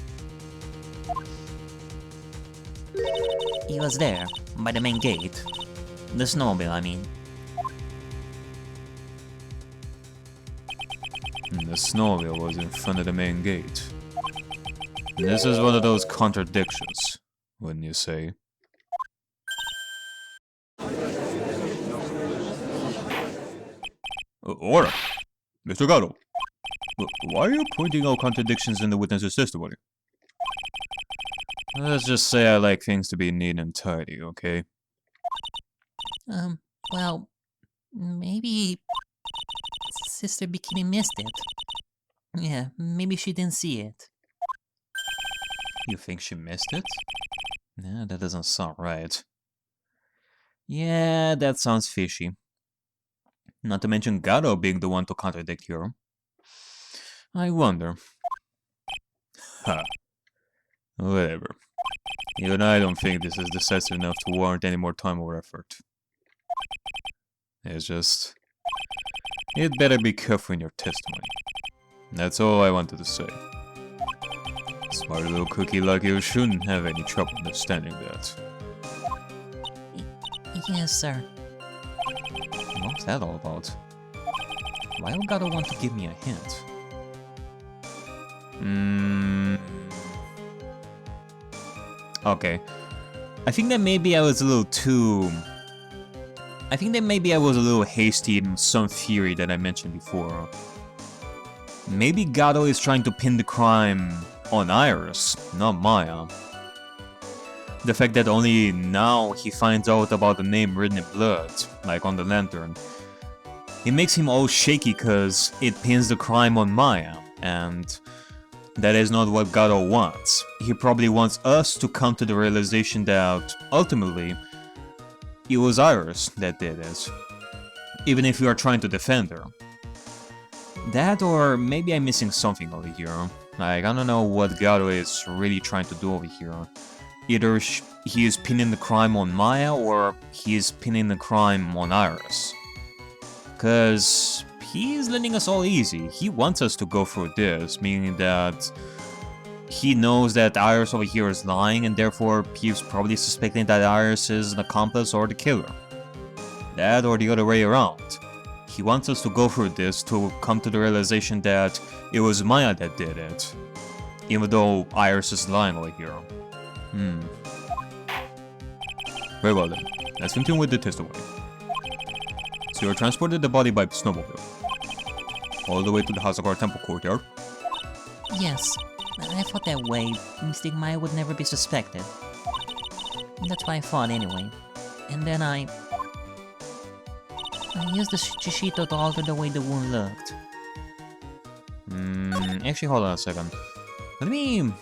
he was there, by the main gate. The snowmobile, I mean. The snowmobile was in front of the main gate. This is one of those contradictions, wouldn't you say? Order! Mr. Godot! Why are you pointing out contradictions in the witness's testimony? Let's just say I like things to be neat and tidy, okay? Well, maybe Sister Bikini missed it. Yeah, maybe she didn't see it. You think she missed it? Nah, that doesn't sound right. Yeah, that sounds fishy. Not to mention Godot being the one to contradict her. I wonder. Ha. Whatever. Even I don't think this is decisive enough to warrant any more time or effort. It's just... you'd better be careful in your testimony. That's all I wanted to say. Smart little cookie like you shouldn't have any trouble understanding that. Yes, sir. What's that all about? Why would Godot want to give me a hint? Okay. I think that maybe I was a little too... I think that maybe I was a little hasty in some theory that I mentioned before. Maybe Godot is trying to pin the crime on Iris, not Maya. The fact that only now he finds out about the name written in blood, like on the lantern, it makes him all shaky cause it pins the crime on Maya, and that is not what Godot wants. He probably wants us to come to the realization that, ultimately, it was Iris that did it, even if we are trying to defend her. That, or maybe I'm missing something over here. Like, I don't know what Godot is really trying to do over here. Either he is pinning the crime on Maya, or he is pinning the crime on Iris. Cause he is letting us all easy. He wants us to go through this, meaning that he knows that Iris over here is lying, and therefore he's probably suspecting that Iris is an accomplice or the killer. That or the other way around. He wants us to go through this to come to the realization that it was Maya that did it, even though Iris is lying over here. Very well then, let's continue with the testimony. So you transported the body by snowmobile all the way to the Hazakar Temple courtyard? Yes, I thought that way, Mystic Maya would never be suspected. That's what I thought anyway. And then I used the Shishito to alter the way the wound looked. Actually, hold on a second. Let me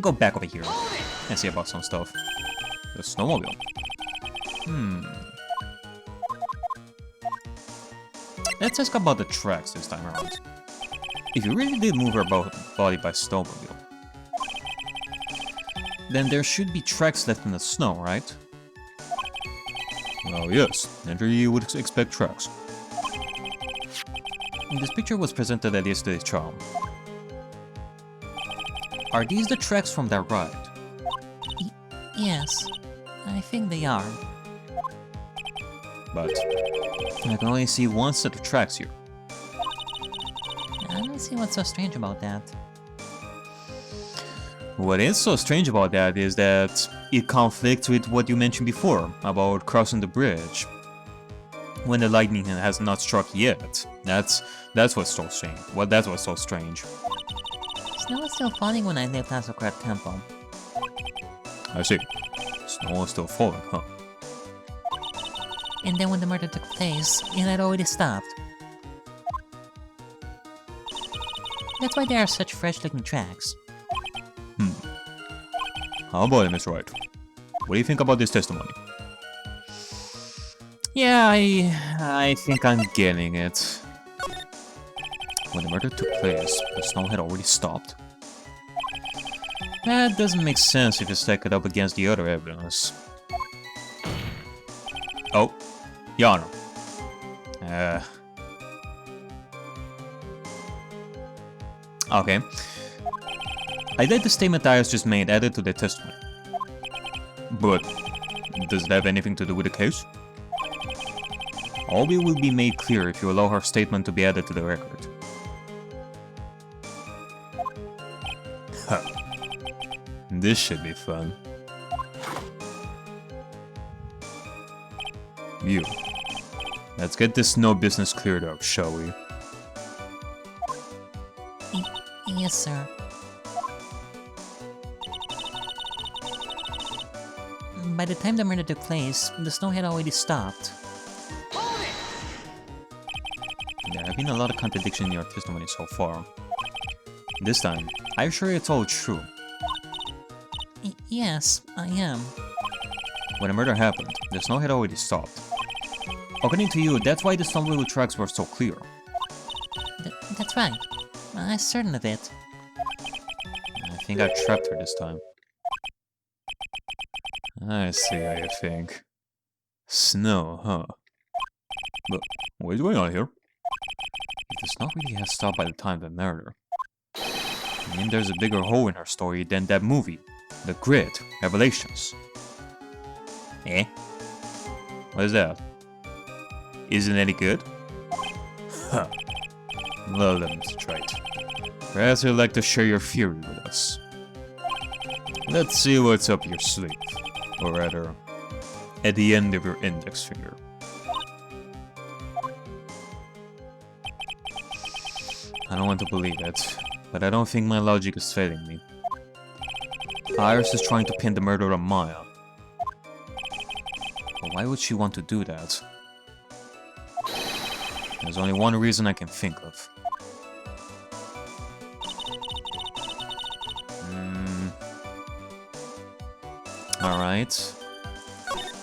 go back over here and see about some stuff. The snowmobile. Let's ask about the tracks this time around. If you really did move her body by snowmobile, then there should be tracks left in the snow, right? Well, yes, naturally you would expect tracks. This picture was presented at yesterday's trial. Are these the tracks from that ride? Yes, I think they are. But I can only see one set of tracks here. I don't see what's so strange about that. What is so strange about that is that it conflicts with what you mentioned before about crossing the bridge when the lightning has not struck yet. That's what's so strange. That's what's so strange. Snow was still falling when I left Asokura Temple. I see. Snow is still falling, huh? And then when the murder took place, it had already stopped. That's why there are such fresh-looking tracks. How about it, Mr. Wright? What do you think about this testimony? Yeah, I think I'm getting it. When the murder took place, the snow had already stopped. That doesn't make sense if you stack it up against the other evidence. Oh, Your Honor. Okay. I'd like the statement Iris just made added to the testimony. But does it have anything to do with the case? All will be made clear if you allow her statement to be added to the record. Huh. This should be fun. You. Let's get this no business cleared up, shall we? Yes, sir. By the time the murder took place, the snow had already stopped. There have been a lot of contradictions in your testimony so far. This time, are you sure it's all true? Yes, I am. When the murder happened, the snow had already stopped. According to you, that's why the snowmobile tracks were so clear. That's right. I'm certain of it. I think I trapped her this time. I see how you think. Snow, huh? But what is going on here? If the snow really has stopped by the time of the murder, I mean there's a bigger hole in her story than that movie, The Grid, Revelations. Eh? What is that? Isn't any good? Huh. Well then, Mr. Wright. Perhaps you'd like to share your theory with us. Let's see what's up your sleeve. Or rather, at the end of your index finger. I don't want to believe it, but I don't think my logic is failing me. Iris is trying to pin the murder on Maya. But why would she want to do that? There's only one reason I can think of. Alright.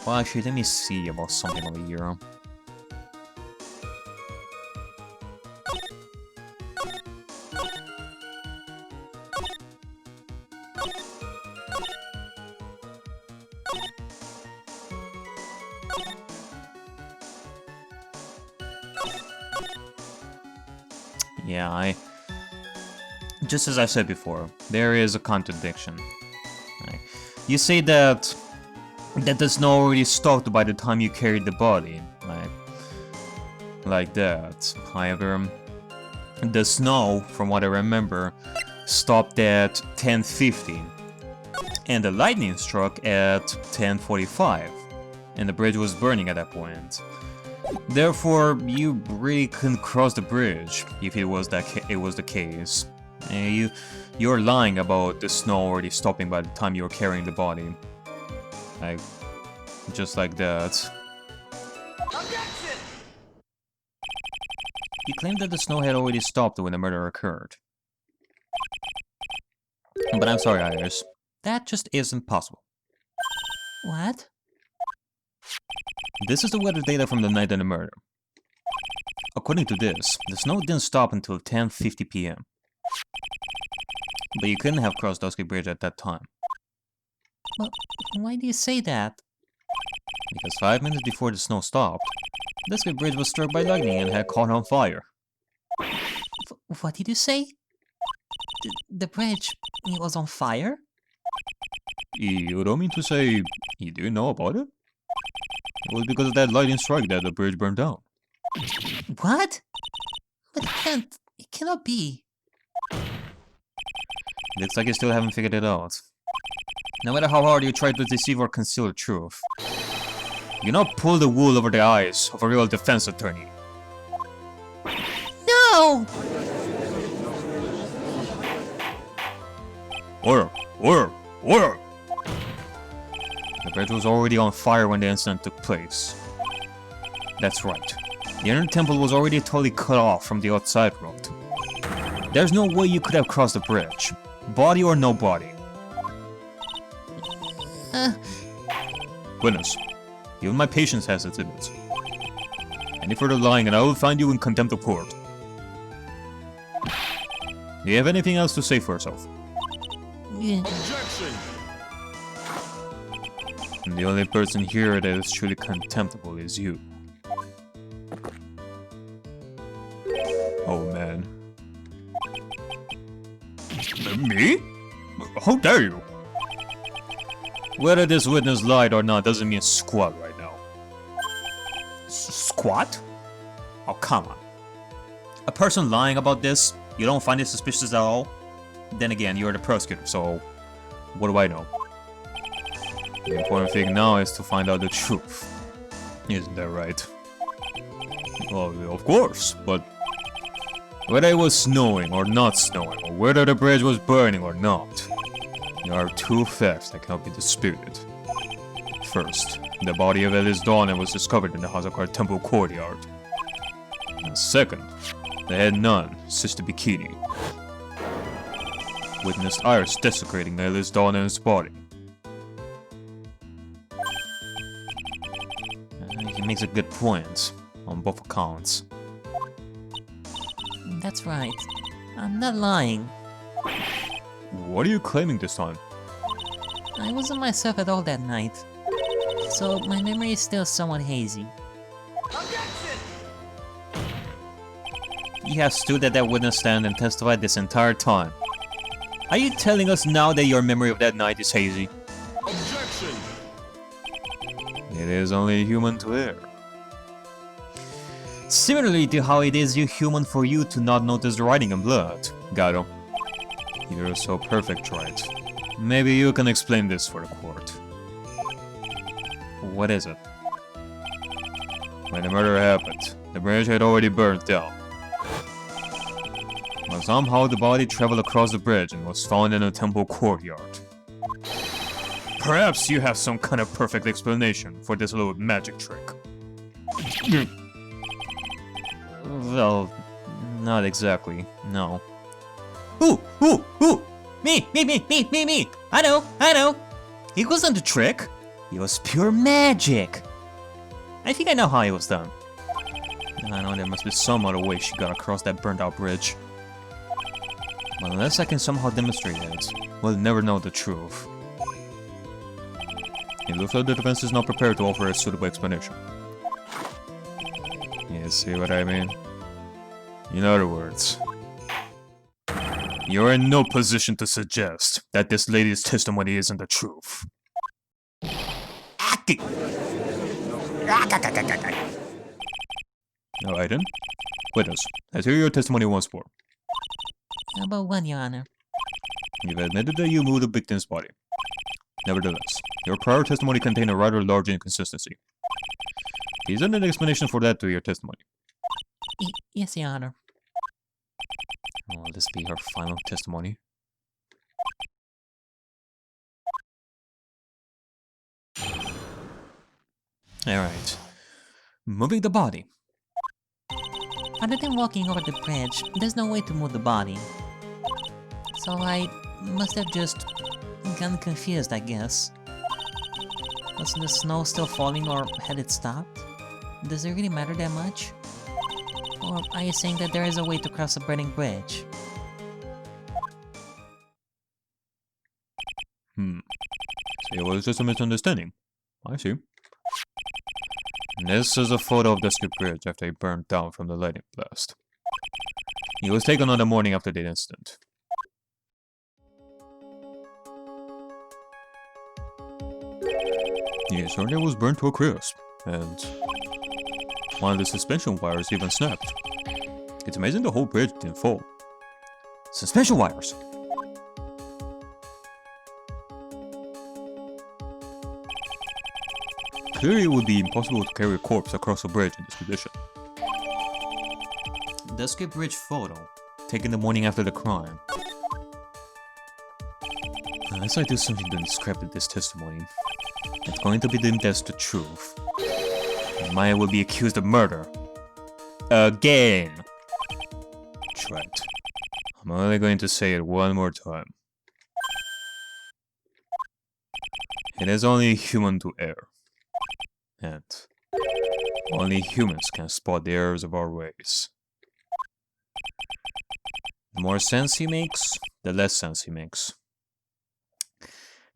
Well, actually, let me see about something over here. Yeah, just as I said before, there is a contradiction. Right? You say that the snow already stopped by the time you carried the body, like that. However, the snow, from what I remember, stopped at 10:50, and the lightning struck at 10:45, and the bridge was burning at that point. Therefore, you really couldn't cross the bridge if it was the case. You're lying about the snow already stopping by the time you were carrying the body. Like, just like that. Objection! You claimed that the snow had already stopped when the murder occurred. But I'm sorry, Iris. That just isn't possible. What? This is the weather data from the night of the murder. According to this, the snow didn't stop until 10:50 p.m. But you couldn't have crossed Dusky Bridge at that time. Well, why do you say that? Because 5 minutes before the snow stopped, Dusky Bridge was struck by lightning and had caught on fire. What did you say? The bridge, it was on fire? You don't mean to say you didn't know about it? It was because of that lightning strike that the bridge burned down. What? But it cannot be. Looks like you still haven't figured it out. No matter how hard you try to deceive or conceal the truth, you not pull the wool over the eyes of a real defense attorney. No! Order! The bridge was already on fire when the incident took place. That's right. The inner temple was already totally cut off from the outside road. There's no way you could have crossed the bridge, body or no body. Witness, even my patience has its limits. Any further lying and I will find you in contempt of court. Do you have anything else to say for yourself? Objection! And the only person here that is truly contemptible is you. Oh man. Me? How dare you? Whether this witness lied or not doesn't mean squat right now. Squat? Oh, come on. A person lying about this, you don't find it suspicious at all? Then again, you're the prosecutor, so what do I know? The important thing now is to find out the truth. Isn't that right? Well, of course, but whether it was snowing or not snowing, or whether the bridge was burning or not, there are two facts that cannot be disputed. First, the body of Alice Dawna was discovered in the Hazakar Temple courtyard. And second, the head nun, Sister Bikini, witnessed Iris desecrating Alice Dawna's body. He makes a good point on both accounts. That's right. I'm not lying. What are you claiming this time? I wasn't myself at all that night. So my memory is still somewhat hazy. Objection! You have stood at that witness stand and testified this entire time. Are you telling us now that your memory of that night is hazy? Objection! It is only human to err. Similarly to how it is human for you to not notice the writing in blood, Godot. You're so perfect, right? Maybe you can explain this for the court. What is it? When the murder happened, the bridge had already burned down. But somehow the body traveled across the bridge and was found in a temple courtyard. Perhaps you have some kind of perfect explanation for this little magic trick. Well, not exactly, no. Ooh! Me! I know! It wasn't a trick. It was pure magic. I think I know how it was done. I know there must be some other way she got across that burnt out bridge. But unless I can somehow demonstrate it, we'll never know the truth. It looks like the defense is not prepared to offer a suitable explanation. You see what I mean? In other words, You're in no position to suggest that this lady's testimony isn't the truth. Alright then. Witness, let's hear your testimony once more. About what, Your Honor? You've admitted that you moved the victim's body. Nevertheless, your prior testimony contained a rather large inconsistency. Is there an explanation for that to your testimony? Yes, Your Honor. Will this be her final testimony? Alright. Moving the body. Other than walking over the bridge, there's no way to move the body. So I must have just gotten confused, I guess. Was the snow still falling or had it stopped? Does it really matter that much? Or are you saying that there is a way to cross a burning bridge? So it was just a misunderstanding. I see. This is a photo of the skip bridge after it burned down from the lightning blast. It was taken on the morning after the incident. Yes, earlier was burnt to a crisp, and one of the suspension wires even snapped. It's amazing the whole bridge didn't fall. Suspension wires! Clearly it would be impossible to carry a corpse across a bridge in this condition. The skip bridge photo, taken the morning after the crime. Unless I do something to discredit this testimony, it's going to be deemed as the truth. And Maya will be accused of murder. Again! That's right. I'm only going to say it one more time. It is only human to err. And only humans can spot the errors of our ways. The more sense he makes, the less sense he makes.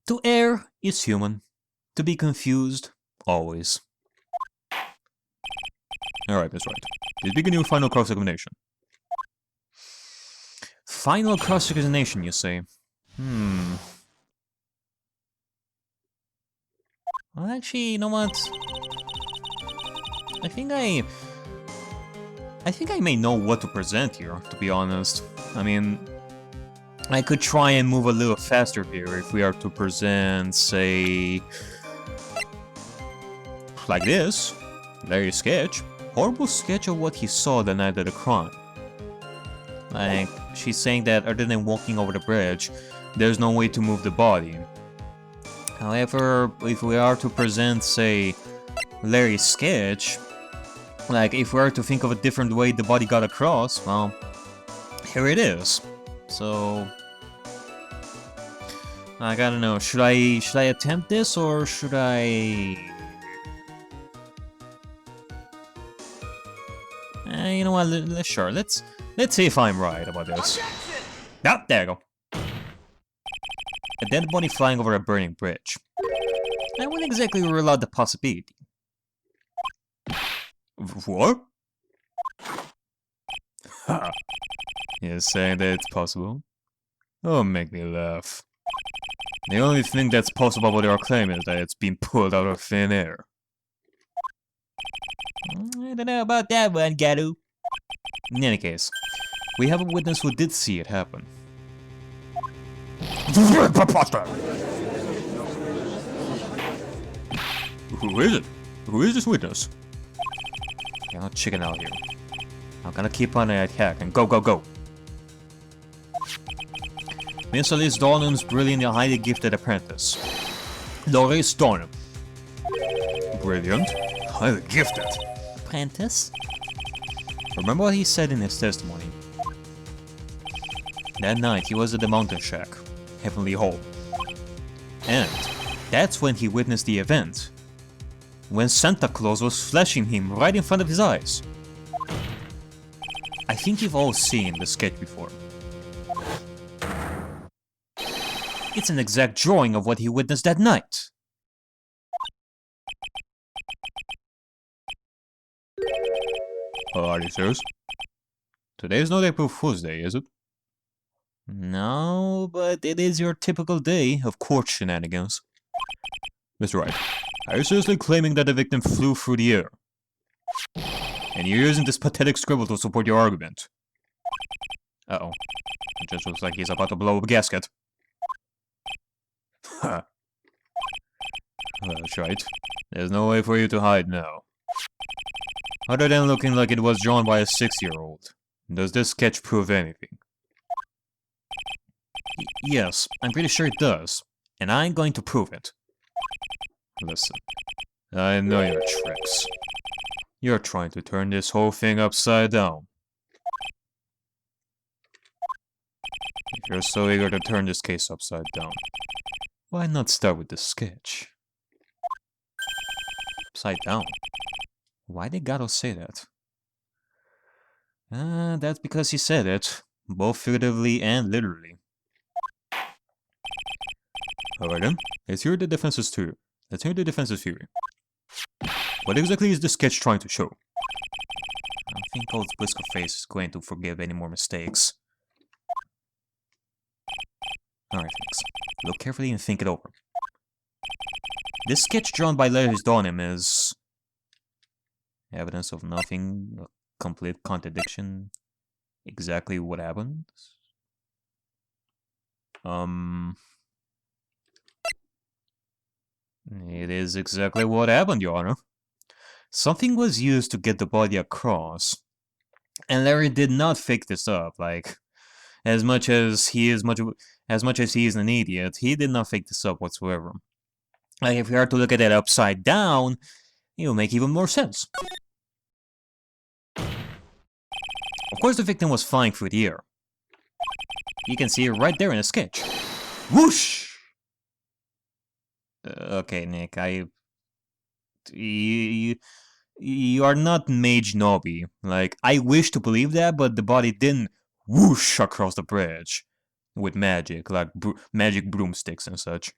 To err is human. To be confused, always. Alright, that's right. Please begin your final cross-examination. Final cross-examination, you say? Well, actually, you know what? I think I may know what to present here, to be honest. I mean, I could try and move a little faster here if we are to present, say, like this. Larry's sketch. Horrible sketch of what he saw the night of the crime. Like, she's saying that other than walking over the bridge, there's no way to move the body. However, if we are to present, say, Larry's sketch, like, if we are to think of a different way the body got across, well, here it is. So, like, I don't know, should I attempt this, or should I... you know what, sure, let's see if I'm right about this. Ah, there you go. A dead body flying over a burning bridge. I wouldn't exactly rule out the possibility. What? Ha! You're saying that it's possible? Oh, make me laugh. The only thing that's possible about your claim is that it's been pulled out of thin air. I don't know about that one, Garu. In any case, we have a witness who did see it happen. Who is it? Who is this witness? You're not chicken out here. I'm gonna keep on the attack and go, go, go. Miss Alice Dornum's brilliant and highly gifted apprentice. Doris Dornum. Brilliant? Highly gifted. Apprentice? Remember what he said in his testimony. That night he was at the mountain shack, Heavenly Hall. And that's when he witnessed the event. When Santa Claus was flashing him right in front of his eyes. I think you've all seen the sketch before. It's an exact drawing of what he witnessed that night. Are you serious? Today is not April Fool's Day, is it? No, but it is your typical day of court shenanigans. Mr. Wright, are you seriously claiming that the victim flew through the air? And you're using this pathetic scribble to support your argument? Uh-oh. It just looks like he's about to blow up a gasket. Huh. That's right. There's no way for you to hide now. Other than looking like it was drawn by a 6-year-old. Does this sketch prove anything? Yes, I'm pretty sure it does. And I'm going to prove it. Listen, I know your tricks. You're trying to turn this whole thing upside down. If you're so eager to turn this case upside down, why not start with the sketch? Upside down? Why did Godot say that? That's because he said it, both figuratively and literally. Alright then, let's hear the defense's theory. What exactly is the sketch trying to show? I don't think old Whisker Face is going to forgive any more mistakes. Alright, Phoenix. Look carefully and think it over. This sketch drawn by Larry's Donim is... evidence of nothing, a complete contradiction. Exactly what happened? It is exactly what happened, Your Honor. Something was used to get the body across. And Larry did not fake this up, like... As much as he is an idiot, he did not fake this up whatsoever. Like, if we are to look at it upside down, it will make even more sense. Of course the victim was flying through the air. You can see it right there in the sketch. Whoosh! Okay, Nick, you are not Mage Noby. Like, I wish to believe that, but the body didn't whoosh across the bridge with magic, like magic broomsticks and such.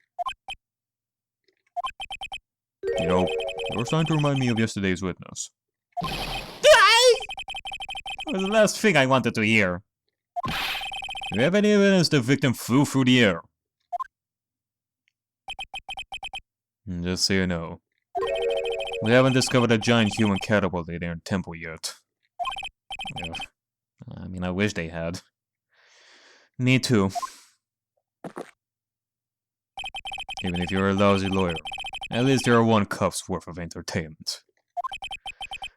You know, you're starting to remind me of yesterday's witness. That was the last thing I wanted to hear. Do you have any evidence the victim flew through the air? Just so you know, we haven't discovered a giant human catapult in their temple yet. Yeah. I mean, I wish they had. Me too. Even if you're a lousy lawyer, at least there are 1 cup's worth of entertainment.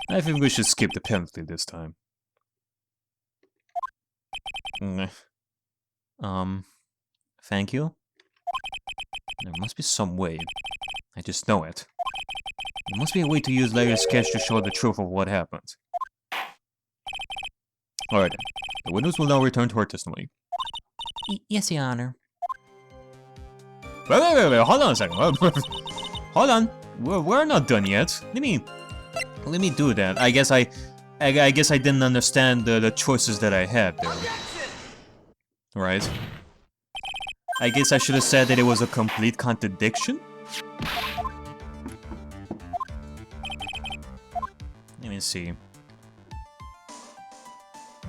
I think we should skip the penalty this time. Thank you? There must be some way. I just know it. There must be a way to use Larry's sketch to show the truth of what happened. Alright then. The witness will now return to her testimony. Yes, Your Honor. Wait, hold on a second. Hold on. We're not done yet. Let me do that. I guess I didn't understand the choices that I had there. Right? I guess I should have said that it was a complete contradiction? Let me see.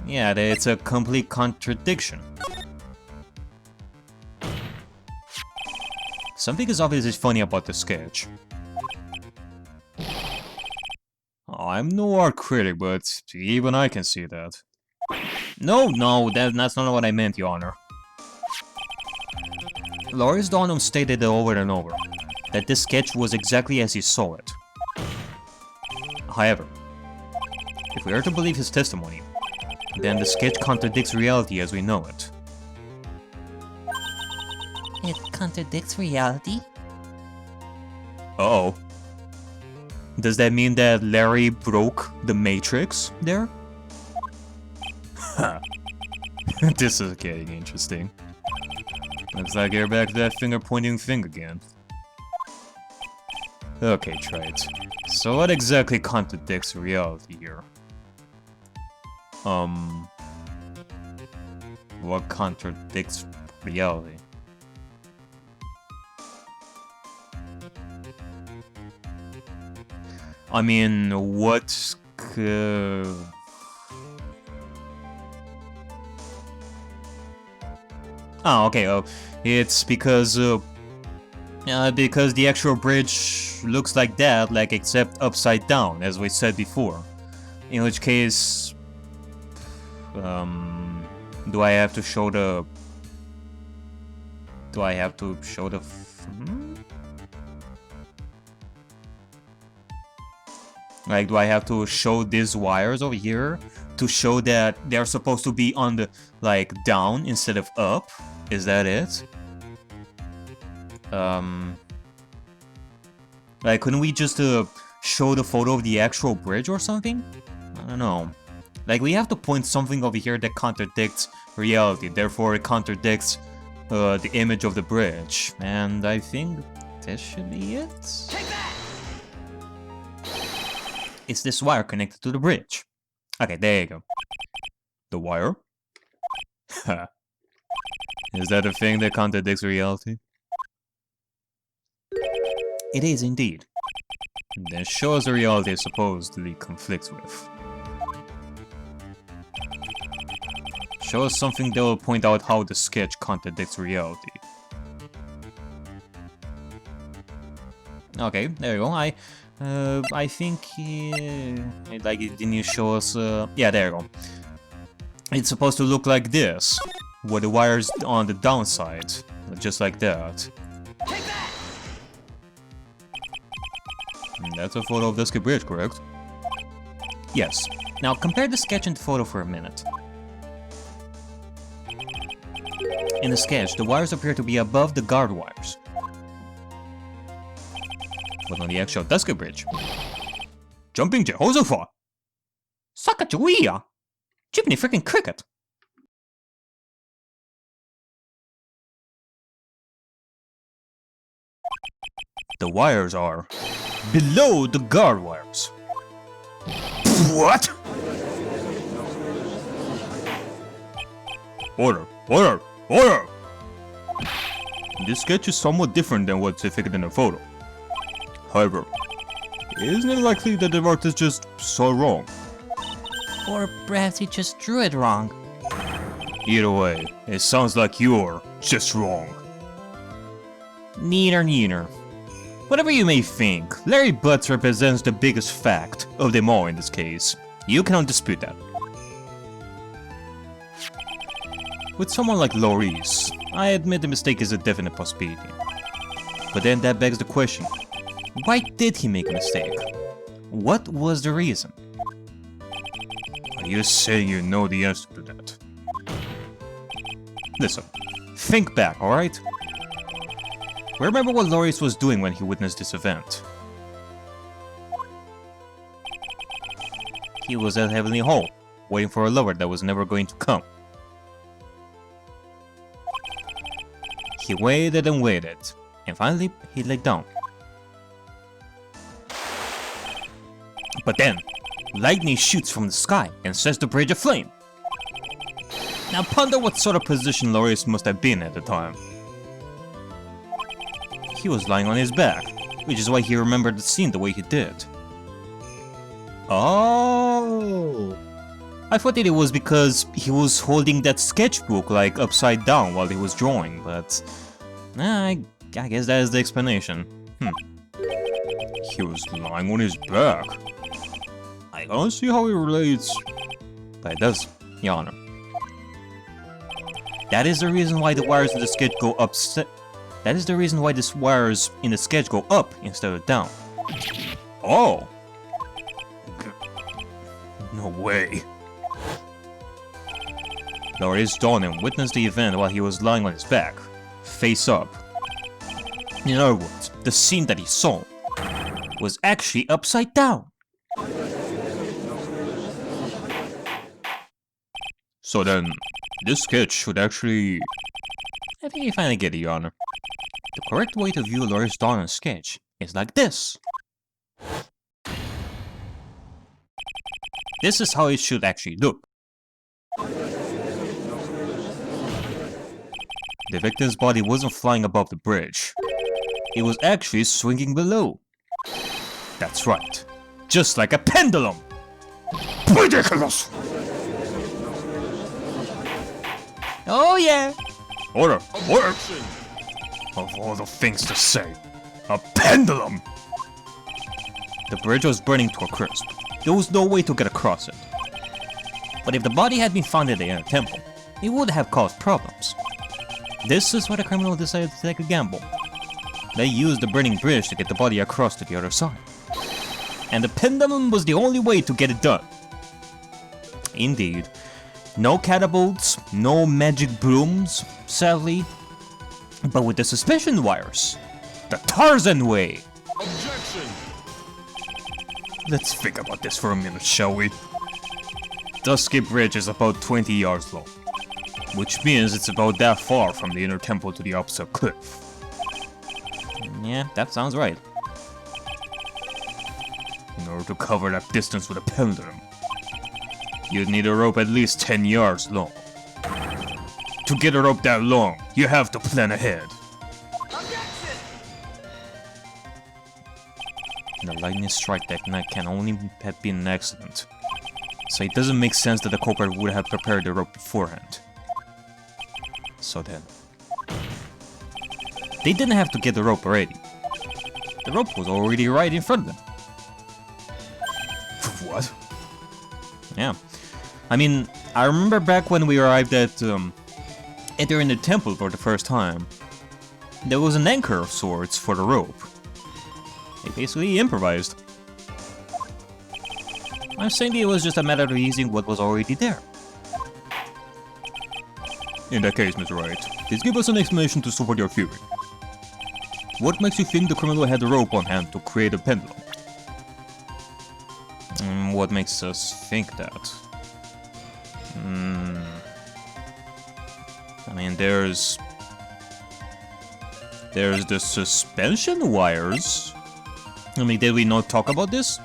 Yeah, it's a complete contradiction. Something is obviously funny about the sketch. I'm no art critic, but even I can see that. No, that's not what I meant, Your Honor. Loris Donham stated over and over that this sketch was exactly as he saw it. However, if we are to believe his testimony, then the sketch contradicts reality as we know it. It contradicts reality? Uh-oh. Does that mean that Larry broke the Matrix there? Ha. This is getting interesting. Looks like you're back to that finger-pointing thing again. Okay, try it. So what exactly contradicts reality here? What contradicts reality? I mean, what Oh, okay. It's because the actual bridge looks like that, like except upside down, as we said before. In which case, do I have to show the? Do I have to show the? Like, do I have to show these wires over here to show that they're supposed to be on the, like, down instead of up? Is that it? Like, couldn't we just show the photo of the actual bridge or something? I don't know. Like, we have to point something over here that contradicts reality, therefore it contradicts the image of the bridge. And I think this should be it. Take that! It's this wire connected to the bridge. Okay, there you go. The wire? Is that a thing that contradicts reality? It is indeed. Then show us the reality it supposedly conflicts with. Show us something that will point out how the sketch contradicts reality. Okay, there you go. I think like didn't you show us? Yeah, there you go. It's supposed to look like this, with the wires on the downside, just like that. Take that! And that's a photo of the skip bridge, correct? Yes. Now compare the sketch and the photo for a minute. In the sketch, the wires appear to be above the guard wires. But on the actual Dusker Bridge, Jumping Jehoshaphat! Sakachuia! Jiminy freaking cricket! The wires are below the guard wires. What? Order! Order! Order! This sketch is somewhat different than what's depicted in the photo. However, isn't it likely that the artist just saw wrong? Or perhaps he just drew it wrong. Either way, it sounds like you're just wrong. Neither. Whatever you may think, Larry Butts represents the biggest fact of them all in this case. You cannot dispute that. With someone like Loris, I admit the mistake is a definite possibility. But then that begs the question, why did he make a mistake? What was the reason? Are you saying you know the answer to that? Listen, think back, alright? Remember what Loris was doing when he witnessed this event. He was at Heavenly Hall, waiting for a lover that was never going to come. He waited and waited, and finally he laid down. But then, lightning shoots from the sky and sets the bridge aflame. Now ponder what sort of position Loris must have been at the time. He was lying on his back, which is why he remembered the scene the way he did. Oh! I thought that it was because he was holding that sketchbook like upside down while he was drawing, but I guess that is the explanation. He was lying on his back. I don't see how it relates, but it does, Your Honor. That is the reason why the wires in the sketch go upset. That is the reason why the wires in the sketch go up instead of down. Oh! No way. Loris dawned and witnessed the event while he was lying on his back, face up. In other words, the scene that he saw was actually upside down. So then, this sketch should actually... I think you finally get it, Your Honor. The correct way to view Loris Dawn's sketch is like this. This is how it should actually look. The victim's body wasn't flying above the bridge. It was actually swinging below. That's right. Just like a pendulum! Ridiculous! Oh yeah! Order! Order! Objection! Of all the things to say, a pendulum! The bridge was burning to a crisp. There was no way to get across it. But if the body had been found in the inner temple, it would have caused problems. This is why the criminal decided to take a gamble. They used the burning bridge to get the body across to the other side. And the pendulum was the only way to get it done. Indeed, no catapults, no magic brooms, sadly, but with the suspension wires, the Tarzan way. Objection! Let's think about this for a minute, shall we? Dusky Bridge is about 20 yards long, which means it's about that far from the inner temple to the opposite cliff. Yeah, that sounds right. In order to cover that distance with a pendulum, you'd need a rope at least 10 yards long. To get a rope that long, you have to plan ahead. Objection! The lightning strike that night can only have been an accident, so it doesn't make sense that the culprit would have prepared the rope beforehand. So then, they didn't have to get the rope ready. The rope was already right in front of them. What? Yeah. I mean, I remember back when we arrived at entering the temple for the first time, there was an anchor of sorts for the rope. They basically improvised. I'm saying it was just a matter of using what was already there. In that case, Mr. Wright, please give us an explanation to support your theory. What makes you think the criminal had the rope on hand to create a pendulum? What makes us think that? I mean, there's the suspension wires. I mean, did we not talk about this?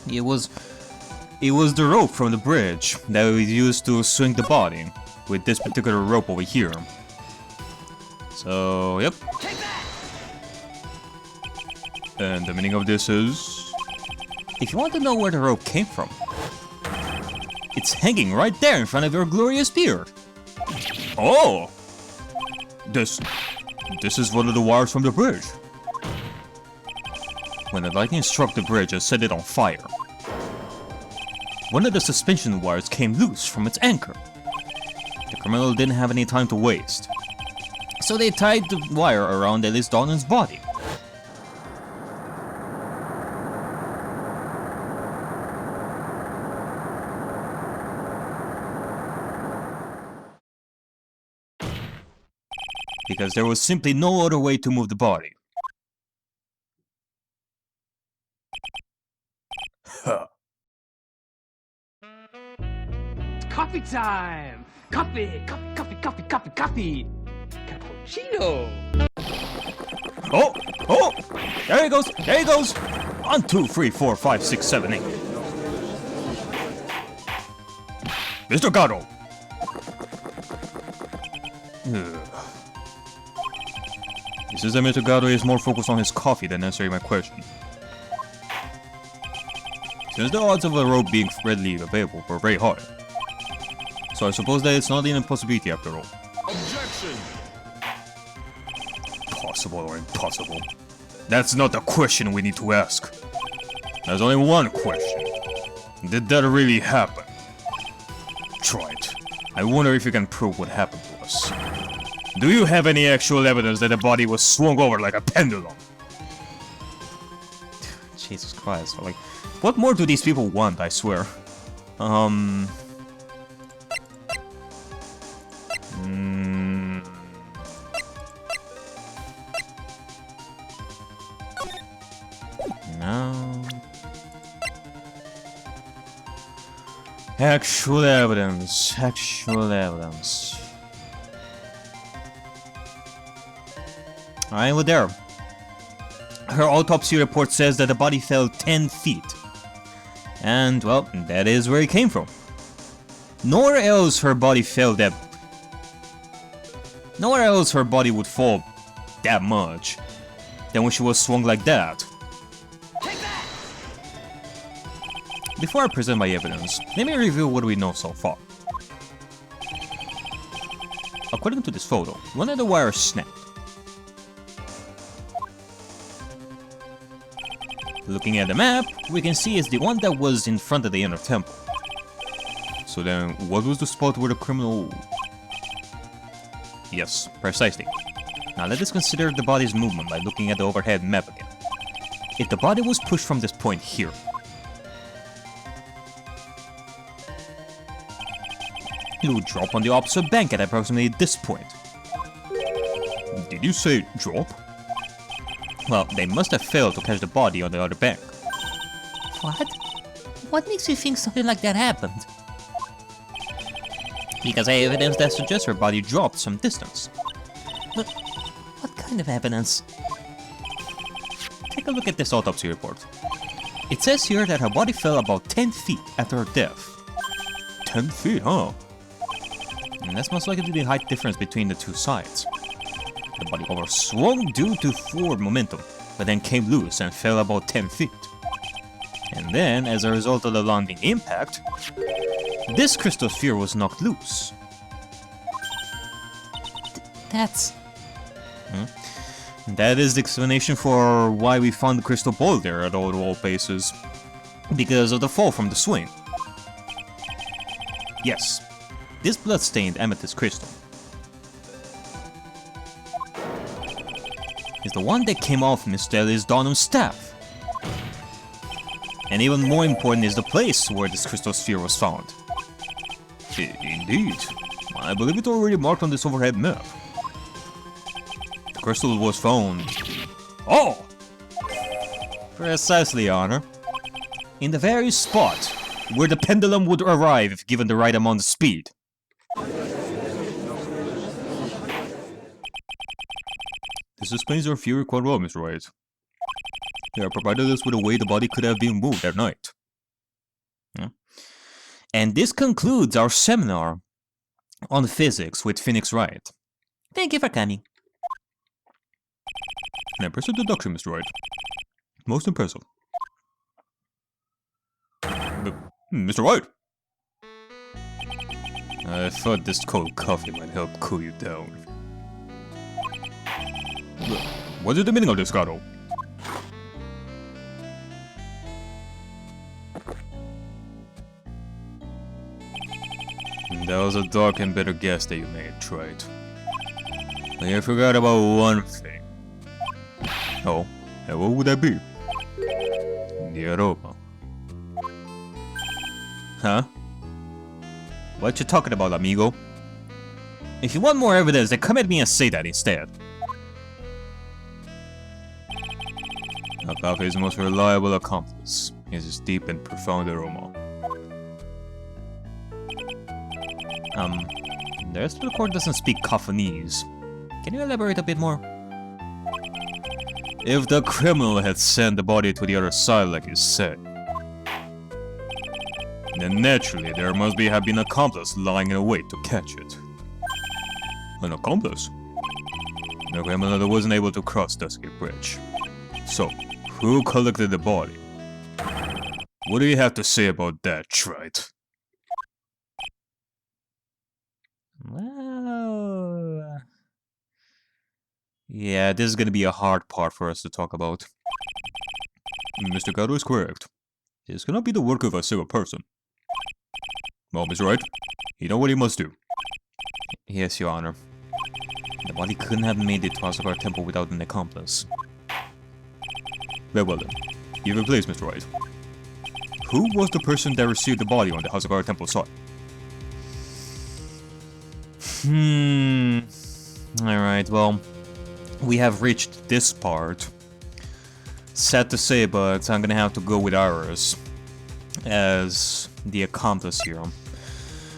It was the rope from the bridge that we used to swing the body with this particular rope over here. So, yep. Take that! And the meaning of this is... If you want to know where the rope came from, it's hanging right there in front of your glorious beard. Oh! This is one of the wires from the bridge. When the lightning struck the bridge and set it on fire, one of the suspension wires came loose from its anchor. The criminal didn't have any time to waste, so they tied the wire around Ellis Donovan's body. Because there was simply no other way to move the body. Huh. Coffee time! Coffee! Coffee, coffee, coffee, coffee, coffee! Cappuccino! Oh! Oh! There he goes! There he goes! 1, 2, 3, 4, 5, 6, 7, 8. Mr. Godot! It says that Mr. Godot is more focused on his coffee than answering my question. Since the odds of a rope being readily available were very high, so I suppose that it's not an impossibility after all. Objection! Possible or impossible? That's not the question we need to ask. There's only one question. Did that really happen? Try it. I wonder if you can prove what happened to us. Do you have any actual evidence that the body was swung over like a pendulum? Jesus Christ, like, what more do these people want, I swear? No. Actual evidence. Alright, well there. Her autopsy report says that the body fell 10 feet. And, well, that is where it came from. Nowhere else her body would fall that much than when she was swung like that. Take that! Before I present my evidence, let me review what we know so far. according to this photo, one of the wires snapped. Looking at the map, we can see it's the one that was in front of the inner temple. So then, what was the spot where the criminal... Yes, precisely. Now let us consider the body's movement by looking at the overhead map again. If the body was pushed from this point here, it would drop on the opposite bank at approximately this point. Did you say drop? Well, they must have failed to catch the body on the other bank. What? What makes you think something like that happened? Because I have evidence that suggests her body dropped some distance. But what kind of evidence? Take a look at this autopsy report. It says here that her body fell about 10 feet after her death. 10 feet, huh? And that's most likely the height difference between the two sides. The body overswung due to forward momentum, but then came loose and fell about 10 feet. And then, as a result of the landing impact, this crystal sphere was knocked loose. That's... That is the explanation for why we found the crystal ball there at all places. Because of the fall from the swing. Yes, this blood-stained amethyst crystal is the one that came off Miss Deli's Donum's staff. And even more important is the place where this crystal sphere was found. Indeed. I believe it's already marked on this overhead map. The crystal was found... Oh! Precisely, Honor. In the very spot where the pendulum would arrive if given the right amount of speed. This explains our fury quite well, Mr. Wright. They have provided us with a way the body could have been moved that night. And this concludes our seminar on physics with Phoenix Wright. Thank you for coming. An impressive deduction, Mr. Wright. Most impressive. Mr. Wright! I thought this cold coffee might help cool you down. What is the meaning of this, Godot? That was a dark and bitter guess that you made, Wright. But you forgot about one thing. Oh, and what would that be? The aroma. Huh? What you talking about, amigo? If you want more evidence, then come at me and say that instead. A.k.a.'s most reliable accomplice is his deep and profound aroma. The rest of the court doesn't speak Japanese. Can you elaborate a bit more? If the criminal had sent the body to the other side like you said, then naturally there must have been an accomplice lying in wait to catch it. An accomplice? The criminal that wasn't able to cross Dusky Bridge. So, who collected the body? What do you have to say about that, Wright? Well... Yeah, this is gonna be a hard part for us to talk about. Mr. Godot is correct. This cannot be the work of a single person. Well, Mr. Wright, you know what you must do. Yes, Your Honor. The body couldn't have made it to Asagara Temple without an accomplice. Very well then. Give it place, Mr. Wright. Who was the person that received the body on the Asagara Temple site? Alright, well, we have reached this part. Sad to say, but I'm gonna have to go with Iris as the accomplice here.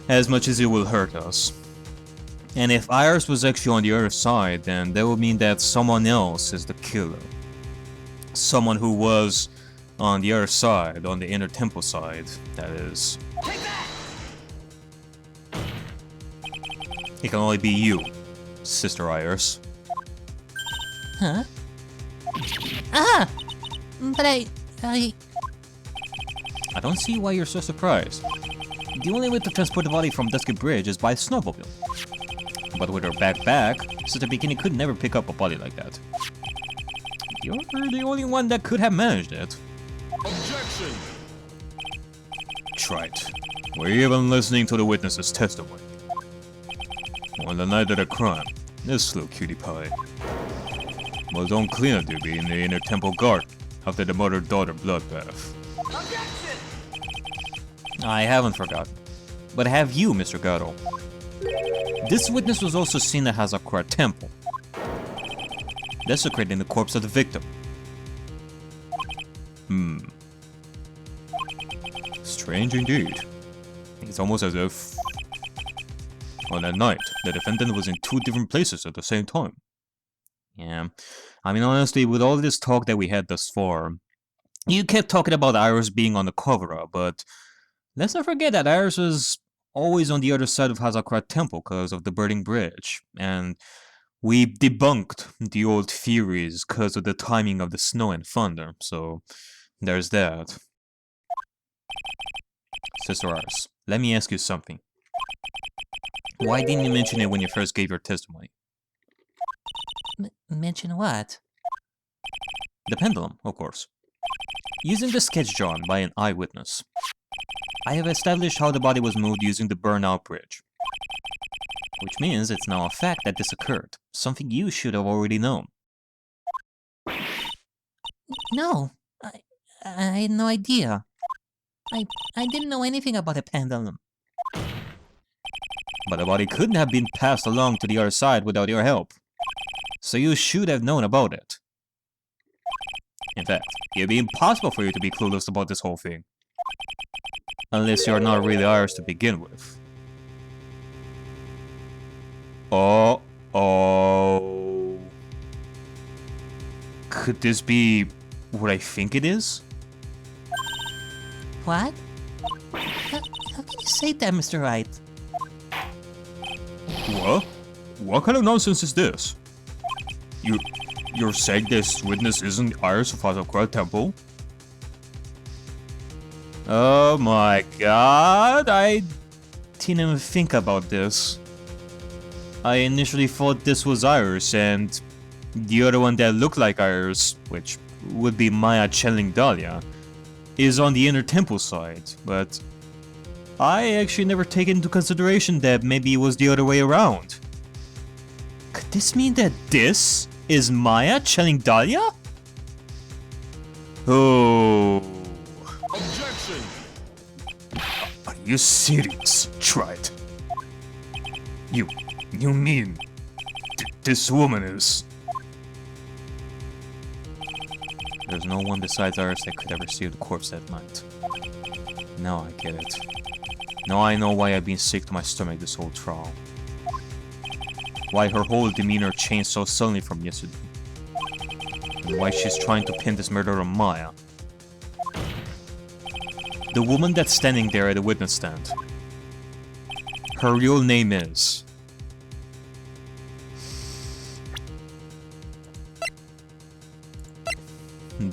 As much as it will hurt us. And if Iris was actually on the other side, then that would mean that someone else is the killer. Someone who was on the other side, on the inner temple side, that is. It can only be you, Sister Iris. Huh? Ah! But I don't see why you're so surprised. The only way to transport the body from Dusky Bridge is by snowmobile. But with her back, Sister Bikini could never pick up a body like that. You're the only one that could have managed it. Objection! Right. We're even listening to the witness's testimony. On the night of the crime, this little cutie pie was on cleanup duty in the inner temple garden after the mother-daughter bloodbath. Objection! I haven't forgotten. But have you, Mr. Godot? This witness was also seen at Hazakura Temple, desecrating the corpse of the victim. Strange indeed. It's almost as if on that night, the defendant was in two different places at the same time. Yeah, I mean honestly, with all this talk that we had thus far, you kept talking about Iris being on the cover-up, but let's not forget that Iris was always on the other side of Hazakura Temple because of the burning bridge, and we debunked the old theories because of the timing of the snow and thunder, so there's that. Sister Iris, let me ask you something. Why didn't you mention it when you first gave your testimony? Mention what? The pendulum, of course. Using the sketch drawn by an eyewitness, I have established how the body was moved using the burnout bridge. Which means it's now a fact that this occurred, something you should have already known. No, I had no idea. I didn't know anything about a pendulum. But the body couldn't have been passed along to the other side without your help. So you should have known about it. In fact, it'd be impossible for you to be clueless about this whole thing. Unless you're not really Iris to begin with. Uh-oh. Could this be what I think it is? What? How can you say that, Mr. Wright? What? What kind of nonsense is this? You're saying this witness isn't Iris of Hazakura Temple? Oh my god, I didn't even think about this. I initially thought this was Iris, and the other one that looked like Iris, which would be Maya channeling Dahlia, is on the inner temple side, but I actually never taken into consideration that maybe it was the other way around. Could this mean that this is Maya channeling Dahlia? Oh. Objection! Are you serious? Try it. You mean this woman is... There's no one besides Iris that could ever see the corpse that night. Now I get it. Now I know why I've been sick to my stomach this whole trial. Why her whole demeanor changed so suddenly from yesterday. And why she's trying to pin this murder on Maya. The woman that's standing there at the witness stand. Her real name is...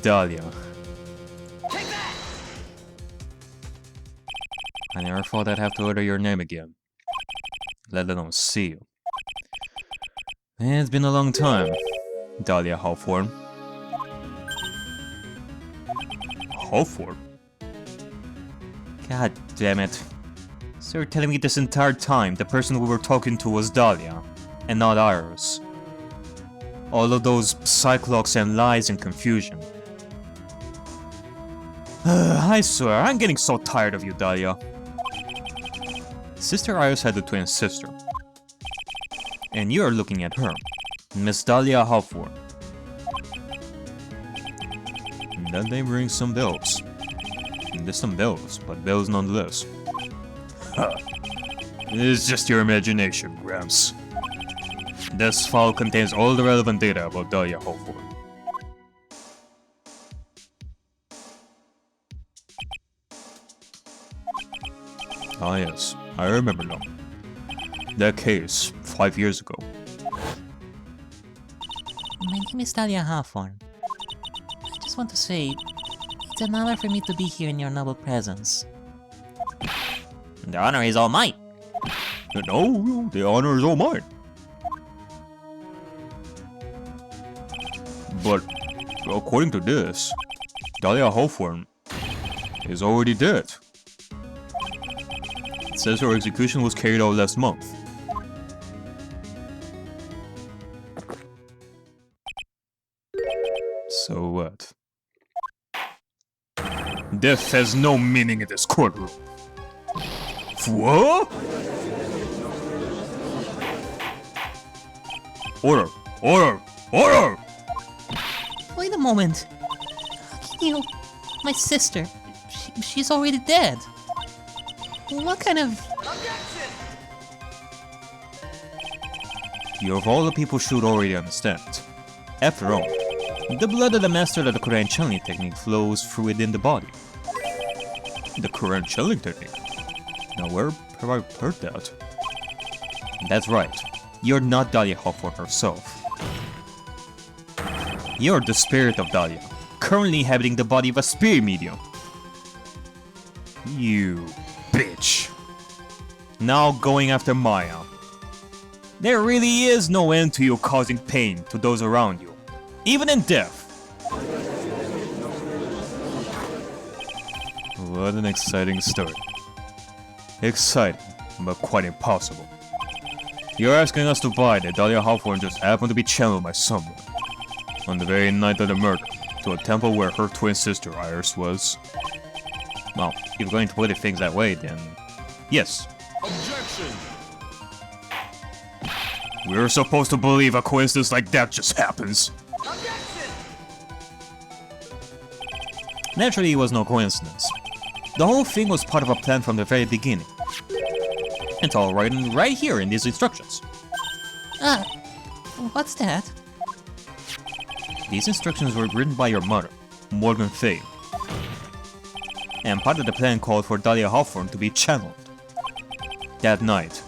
Dahlia. Take that! I never thought I'd have to utter your name again. Let alone see you. It's been a long time, Dahlia Hawthorne. Hawthorne? God damn it. So you're telling me this entire time the person we were talking to was Dahlia, and not Iris. All of those cyclops and lies and confusion. I swear, I'm getting so tired of you, Dahlia. Sister Iris had a twin sister. And you're looking at her, Miss Dahlia Hawthorne. That name rings some bells. There's some bells, but bells nonetheless. Huh. It's just your imagination, Gramps. This file contains all the relevant data about Dahlia Hawthorne. Ah yes, I remember now. That case, 5 years ago. My name is Dahlia Hawthorne. I just want to say, it's an honor for me to be here in your noble presence. The honor is all mine. No, the honor is all mine. But according to this, Dahlia Hawthorne is already dead. It says her execution was carried out last month. So what? Death has no meaning in this courtroom. What? Order! Order! Order! Wait a moment. How can you... My sister. She's already dead. What kind of... Objection! You of all the people should already understand. After all, the blood of the master of the Korean channeling technique flows through within the body. The Korean channeling technique? Now where have I heard that? That's right. You're not Dahlia Hawthorne herself. You're the spirit of Dahlia, currently inhabiting the body of a spirit medium. You bitch. Now going after Maya. There really is no end to you causing pain to those around you, even in death. What an exciting story. Exciting, but quite impossible. You're asking us to buy that Dahlia Hawthorne just happened to be channeled by someone on the very night of the murder to a temple where her twin sister Iris was. Well, if you're going to put it things that way, then yes. Objection! We're supposed to believe a coincidence like that just happens. Objection! Naturally, it was no coincidence. The whole thing was part of a plan from the very beginning. It's all written right here in these instructions. What's that? These instructions were written by your mother, Morgan Fay. And part of the plan called for Dahlia Hawthorne to be channeled. That night,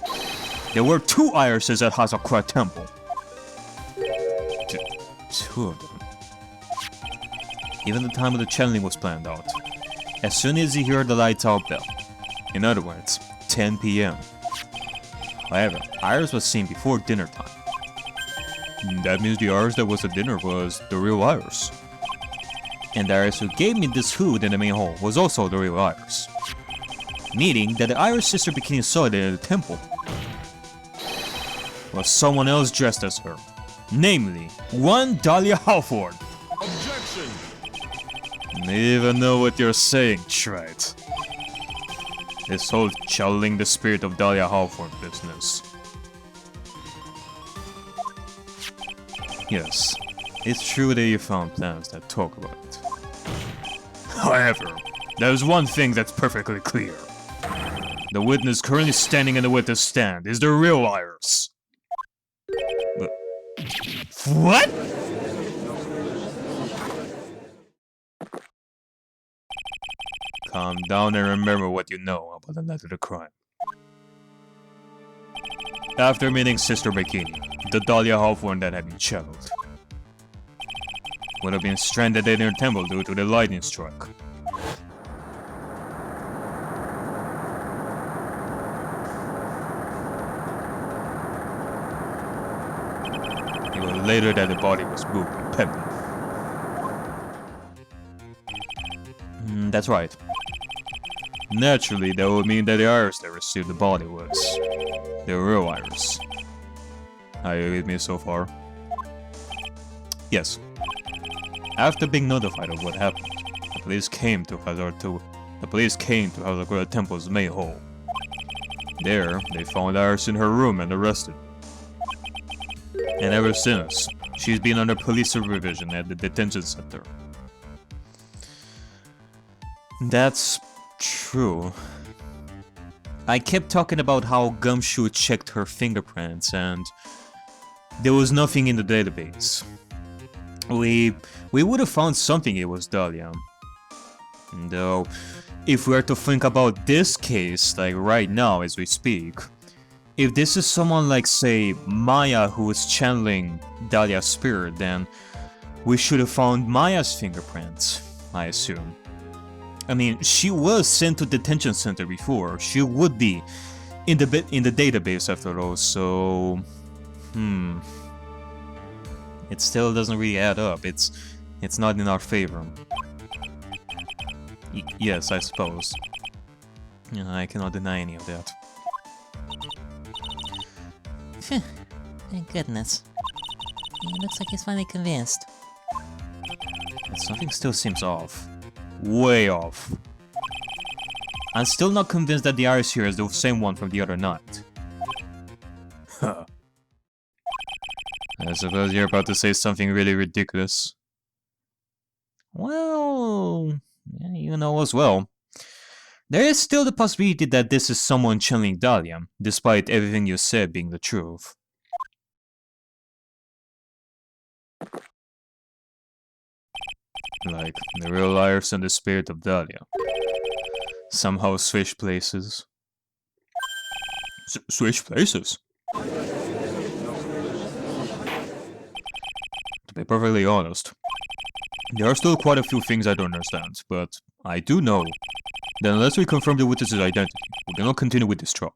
there were 2 irises at Hazakura Temple. Two of them. Even the time of the channeling was planned out. As soon as you hear the lights out bell. In other words, 10 PM. However, Iris was seen before dinner time. That means the Iris that was at dinner was the real Iris. And the Iris who gave me this food in the main hall was also the real Iris. Meaning that the Iris sister bikini saw it at the temple was someone else dressed as her. Namely, one Dahlia Hawthorne. Objection! I even know what you're saying, Trite. This whole channeling the spirit of Dahlia Hawthorne business. Yes, it's true that you found plans that talk about it. However, there's one thing that's perfectly clear. The witness currently standing in the witness stand is the real Iris. What? Calm down and remember what you know about the night of the crime. After meeting Sister Bikini, the Dahlia Hawthorne that had been channeled would have been stranded in her temple due to the lightning strike. It was later that the body was moved by Pepe. That's right. Naturally, that would mean that the Iris that received the body was the real Iris. Are you with me so far? Yes. After being notified of what happened, the police came to Hazakura Temple's main hall. There, they found Iris in her room and arrested. And ever since, she's been under police supervision at the detention center. That's true. I kept talking about how Gumshoe checked her fingerprints and there was nothing in the database. We would have found something it was Dahlia. Though, if we are to think about this case, like right now as we speak, if this is someone like, say, Maya who is channeling Dahlia's spirit, then we should have found Maya's fingerprints, I assume. I mean, she was sent to detention center before. She would be in the database after all, so... it still doesn't really add up. It's not in our favor. Yes, I suppose. Yeah, I cannot deny any of that. Phew. Thank goodness. It looks like he's finally convinced. But something still seems off. Way off. I'm still not convinced that the iris here is the same one from the other night. Huh. I suppose you're about to say something really ridiculous. Well, yeah, you know as well. There is still the possibility that this is someone channeling Dahlia, despite everything you said being the truth. Like, the real iris and the spirit of Dahlia. Somehow switch places. Switch places? To be perfectly honest, there are still quite a few things I don't understand, but I do know that unless we confirm the witness's identity, we cannot continue with this trial.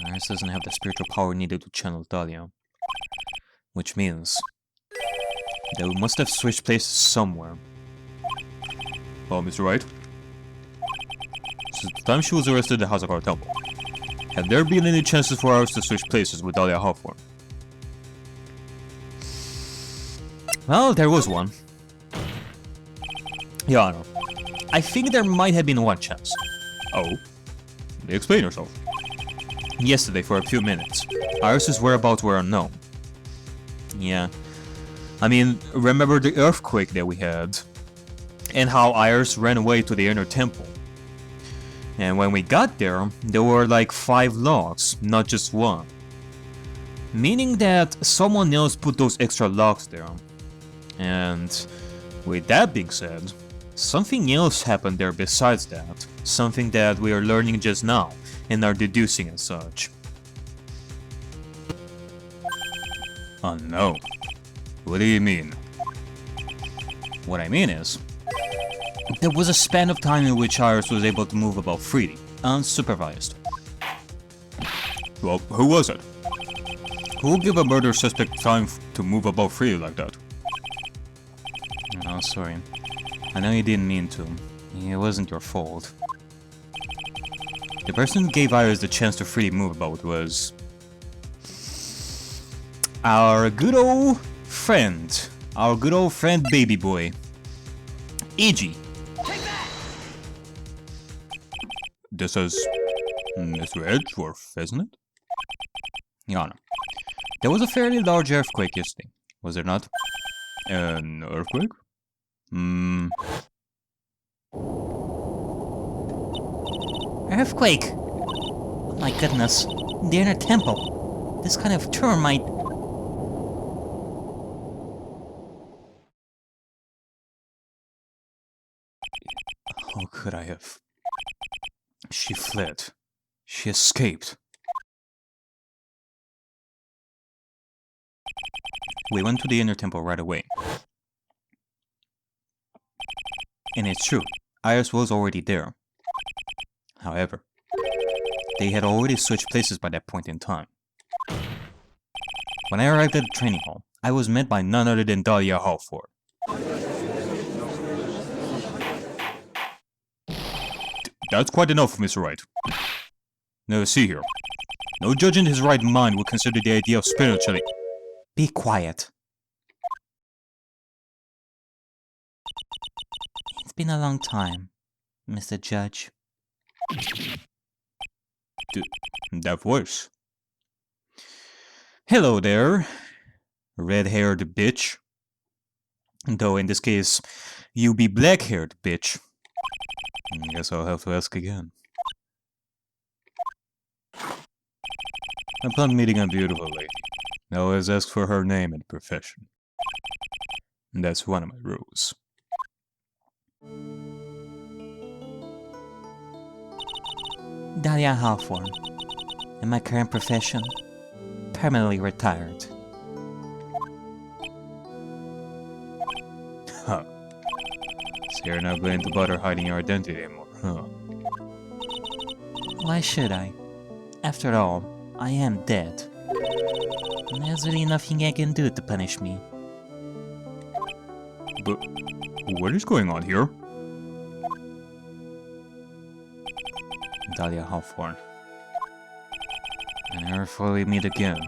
Iris doesn't have the spiritual power needed to channel Dahlia. Which means that we must have switched places somewhere. Oh, Mr. Wright? Since the time she was arrested at the Hazakar Temple, have there been any chances for Iris to switch places with Dahlia Hawthorne? Well, there was one. Yeah, I know. I think there might have been one chance. Oh? Explain yourself. Yesterday, for a few minutes, Iris's whereabouts were unknown. Yeah. I mean, remember the earthquake that we had? And how Iris ran away to the inner temple. And when we got there were like 5 locks, not just one. Meaning that someone else put those extra locks there. And with that being said, something else happened there besides that. Something that we are learning just now and are deducing as such. Oh no. What do you mean? What I mean is, there was a span of time in which Iris was able to move about freely, unsupervised. Well, who was it? Who would give a murder suspect time to move about freely like that? Oh, sorry. I know you didn't mean to. It wasn't your fault. The person who gave Iris the chance to freely move about was our good old friend. Our good old friend baby boy. Iggy. This is Mr. Edgeworth, isn't it? Yeah, no. There was a fairly large earthquake yesterday, was there not? An earthquake? Earthquake! Oh my goodness. The inner temple. This kind of term might... How could I have? She fled. She escaped. We went to the inner temple right away. And it's true, Iris was already there. However, they had already switched places by that point in time. When I arrived at the training hall, I was met by none other than Dahlia Hawthorne. That's quite enough, Mr. Wright. Now see here. No judge in his right mind would consider the idea of spiritually... Be quiet. It's been a long time, Mr. Judge. That voice. Hello there, red-haired bitch. Though in this case, you be black-haired bitch. I guess I'll have to ask again. Upon meeting a beautiful lady, I always ask for her name and profession. That's one of my rules. Dahlia Hawthorne. In my current profession, permanently retired. Huh. So you're not going to bother hiding your identity anymore, huh? Why should I? After all, I am dead. There's really nothing I can do to punish me. But what is going on here? Dahlia Hawthorne. I never thought we'd meet again.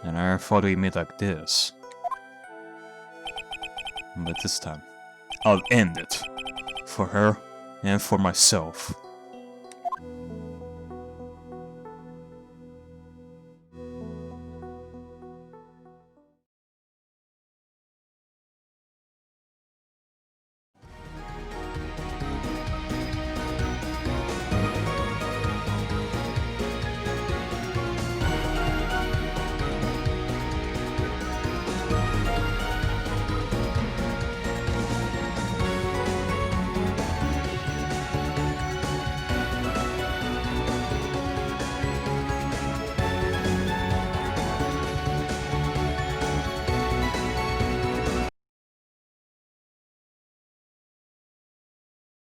And I never thought we'd meet like this. But this time, I'll end it. For her and for myself.